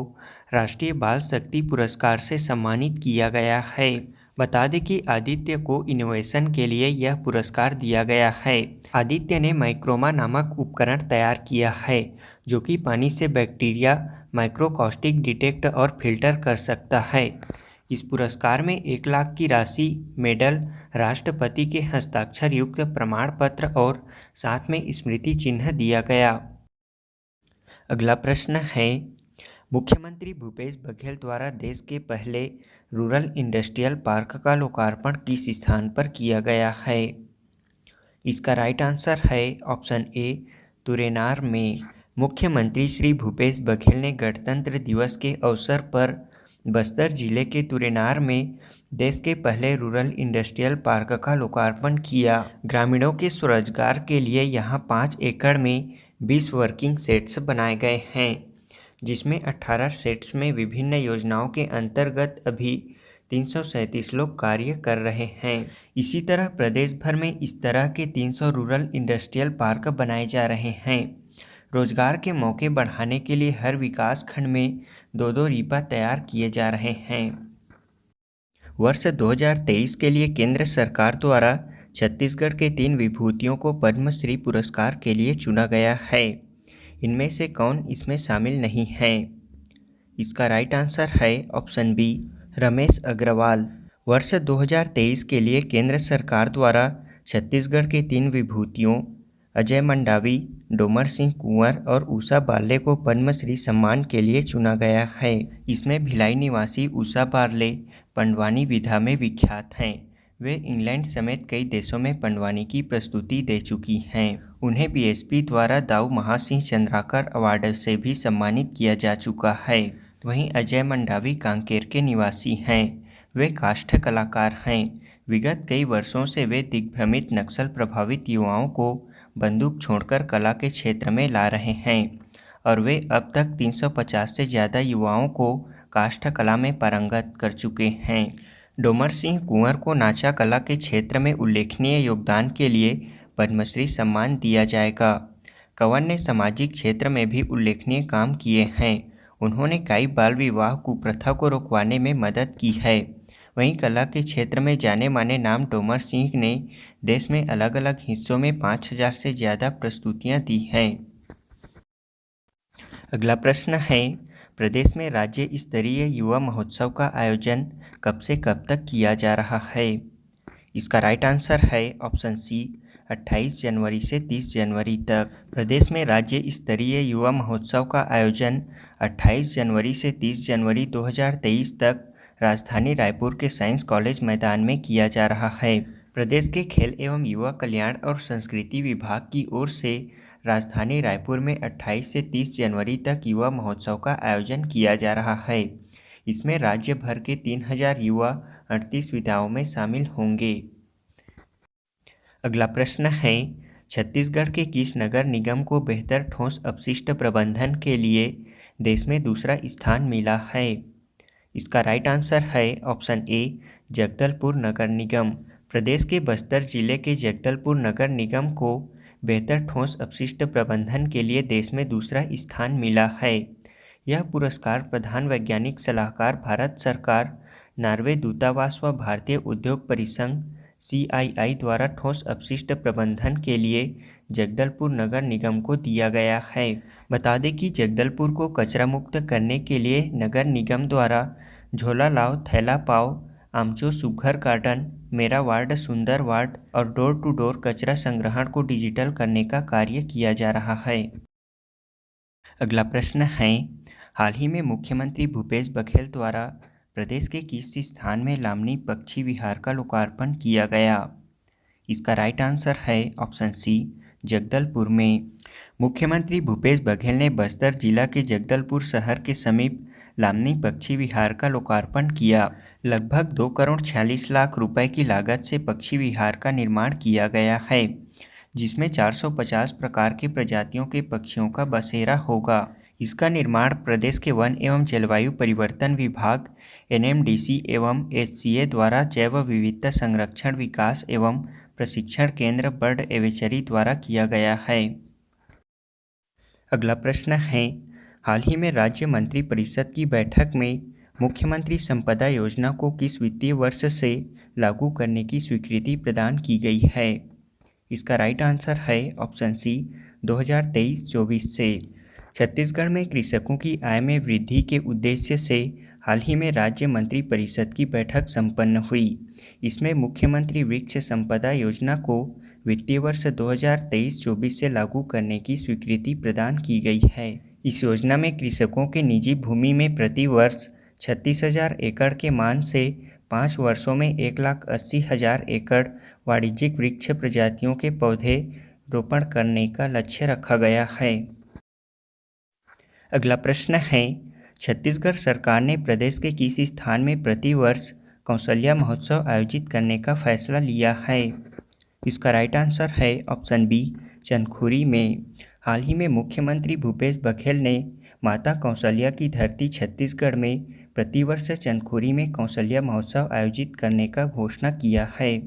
राष्ट्रीय बाल शक्ति पुरस्कार से सम्मानित किया गया है। बता दें कि आदित्य को इनोवेशन के लिए यह पुरस्कार दिया गया है। आदित्य ने माइक्रोमा नामक उपकरण तैयार किया है जो कि पानी से बैक्टीरिया माइक्रोकास्टिक डिटेक्ट और फिल्टर कर सकता है। इस पुरस्कार में 1 लाख की राशि, मेडल, राष्ट्रपति के हस्ताक्षर युक्त प्रमाण पत्र और साथ में स्मृति चिन्ह दिया गया। अगला प्रश्न है, मुख्यमंत्री भूपेश बघेल द्वारा देश के पहले रूरल इंडस्ट्रियल पार्क का लोकार्पण किस स्थान पर किया गया है? इसका राइट आंसर है ऑप्शन ए, तुरेनार में। मुख्यमंत्री श्री भूपेश बघेल ने गणतंत्र दिवस के अवसर पर बस्तर जिले के तुरेनार में देश के पहले रूरल इंडस्ट्रियल पार्क का लोकार्पण किया। ग्रामीणों के स्वरोजगार के लिए यहाँ 5 एकड़ में 20 वर्किंग सेट्स बनाए गए हैं, जिसमें 18 सेट्स में विभिन्न योजनाओं के अंतर्गत अभी 337 लोग कार्य कर रहे हैं। इसी तरह प्रदेश भर में इस तरह के 300 रूरल इंडस्ट्रियल पार्क बनाए जा रहे हैं। रोजगार के मौके बढ़ाने के लिए हर विकास खंड में 2-2 रीपा तैयार किए जा रहे हैं। वर्ष 2023 के लिए केंद्र सरकार द्वारा छत्तीसगढ़ के 3 विभूतियों को पद्मश्री पुरस्कार के लिए चुना गया है। इनमें से कौन इसमें शामिल नहीं है? इसका राइट आंसर है ऑप्शन बी, रमेश अग्रवाल। वर्ष 2023 के लिए केंद्र सरकार द्वारा छत्तीसगढ़ के 3 विभूतियों अजय मंडावी, डोमर सिंह कुंवर और उषा बार्ले को पद्मश्री सम्मान के लिए चुना गया है। इसमें भिलाई निवासी उषा बार्ले पंडवानी विधा में विख्यात हैं। वे इंग्लैंड समेत कई देशों में पंडवानी की प्रस्तुति दे चुकी हैं। उन्हें बीएसपी द्वारा दाऊ महासिंह चंद्राकर अवार्ड से भी सम्मानित किया जा चुका है। वहीं अजय मंडावी कांकेर के निवासी हैं। वे काष्ठ कलाकार हैं। विगत कई वर्षों से वे दिग्भ्रमित नक्सल प्रभावित युवाओं को बंदूक छोड़कर कला के क्षेत्र में ला रहे हैं और वे अब तक 350 से ज़्यादा युवाओं को काष्ठ कला में पारंगत कर चुके हैं। डोमर सिंह कुंवर को नाचा कला के क्षेत्र में उल्लेखनीय योगदान के लिए पद्मश्री सम्मान दिया जाएगा। कंवर ने सामाजिक क्षेत्र में भी उल्लेखनीय काम किए हैं। उन्होंने कई बाल विवाह कुप्रथा को रोकवाने में मदद की है। वहीं कला के क्षेत्र में जाने माने नाम डोमर सिंह ने देश में अलग अलग हिस्सों में 5000 से ज़्यादा प्रस्तुतियां दी हैं। अगला प्रश्न है, प्रदेश में राज्य स्तरीय युवा महोत्सव का आयोजन कब से कब तक किया जा रहा है? इसका राइट आंसर है ऑप्शन सी, 28 जनवरी से 30 जनवरी तक। प्रदेश में राज्य स्तरीय युवा महोत्सव का आयोजन 28 जनवरी से 30 जनवरी 2023 तक राजधानी रायपुर के साइंस कॉलेज मैदान में किया जा रहा है। प्रदेश के खेल एवं युवा कल्याण और संस्कृति विभाग की ओर से राजधानी रायपुर में 28 से 30 जनवरी तक युवा महोत्सव का आयोजन किया जा रहा है। इसमें राज्य भर के 3000 युवा 38 विधाओं में शामिल होंगे। अगला प्रश्न है, छत्तीसगढ़ के किस नगर निगम को बेहतर ठोस अपशिष्ट प्रबंधन के लिए देश में दूसरा स्थान मिला है? इसका राइट आंसर है ऑप्शन ए, जगदलपुर नगर निगम। प्रदेश के बस्तर जिले के जगदलपुर नगर निगम को बेहतर ठोस अपशिष्ट प्रबंधन के लिए देश में दूसरा स्थान मिला है। यह पुरस्कार प्रधान वैज्ञानिक सलाहकार, भारत सरकार, नॉर्वे दूतावास व भारतीय उद्योग परिसंघ CII द्वारा ठोस अपशिष्ट प्रबंधन के लिए जगदलपुर नगर निगम को दिया गया है। बता दें कि जगदलपुर को कचरा मुक्त करने के लिए नगर निगम द्वारा झोला लाओ थैला पाओ, आमचो सुघ्घर गार्डन, मेरा वार्ड सुंदर वार्ड और डोर टू डोर कचरा संग्रहण को डिजिटल करने का कार्य किया जा रहा है। अगला प्रश्न है, हाल ही में मुख्यमंत्री भूपेश बघेल द्वारा प्रदेश के किस स्थान में लामनी पक्षी विहार का लोकार्पण किया गया? इसका राइट आंसर है ऑप्शन सी, जगदलपुर में। मुख्यमंत्री भूपेश बघेल ने बस्तर जिला के जगदलपुर शहर के समीप लामनी पक्षी विहार का लोकार्पण किया। लगभग 2,46,00,000 रुपए की लागत से पक्षी विहार का निर्माण किया गया है, जिसमें 450 प्रकार के प्रजातियों के पक्षियों का बसेरा होगा। इसका निर्माण प्रदेश के वन एवं जलवायु परिवर्तन विभाग NMDC एवं SCA द्वारा जैव विविधता संरक्षण विकास एवं प्रशिक्षण केंद्र बर्ड एविचरी द्वारा किया गया है। अगला प्रश्न है, हाल ही में राज्य मंत्रिपरिषद की बैठक में मुख्यमंत्री संपदा योजना को किस वित्तीय वर्ष से लागू करने की स्वीकृति प्रदान की गई है? इसका राइट आंसर है ऑप्शन सी, 2023-24 से। छत्तीसगढ़ में कृषकों की आय में वृद्धि के उद्देश्य से हाल ही में राज्य मंत्रिपरिषद की बैठक संपन्न हुई। इसमें मुख्यमंत्री वृक्ष संपदा योजना को वित्तीय वर्ष 2023-24 से लागू करने की स्वीकृति प्रदान की गई है। इस योजना में कृषकों के निजी भूमि में प्रति वर्ष 36,000 एकड़ के मान से 5 वर्षों में 1,80,000 एकड़ वाणिज्यिक वृक्ष प्रजातियों के पौधे रोपण करने का लक्ष्य रखा गया है। अगला प्रश्न है, छत्तीसगढ़ सरकार ने प्रदेश के किस स्थान में प्रति वर्ष कौशल्या महोत्सव आयोजित करने का फैसला लिया है? इसका राइट आंसर है ऑप्शन बी, चंदखुरी में। हाल ही में मुख्यमंत्री भूपेश बघेल ने माता कौशल्या की धरती छत्तीसगढ़ में प्रतिवर्ष चंदखुरी में कौशल्या महोत्सव आयोजित करने का घोषणा किया है।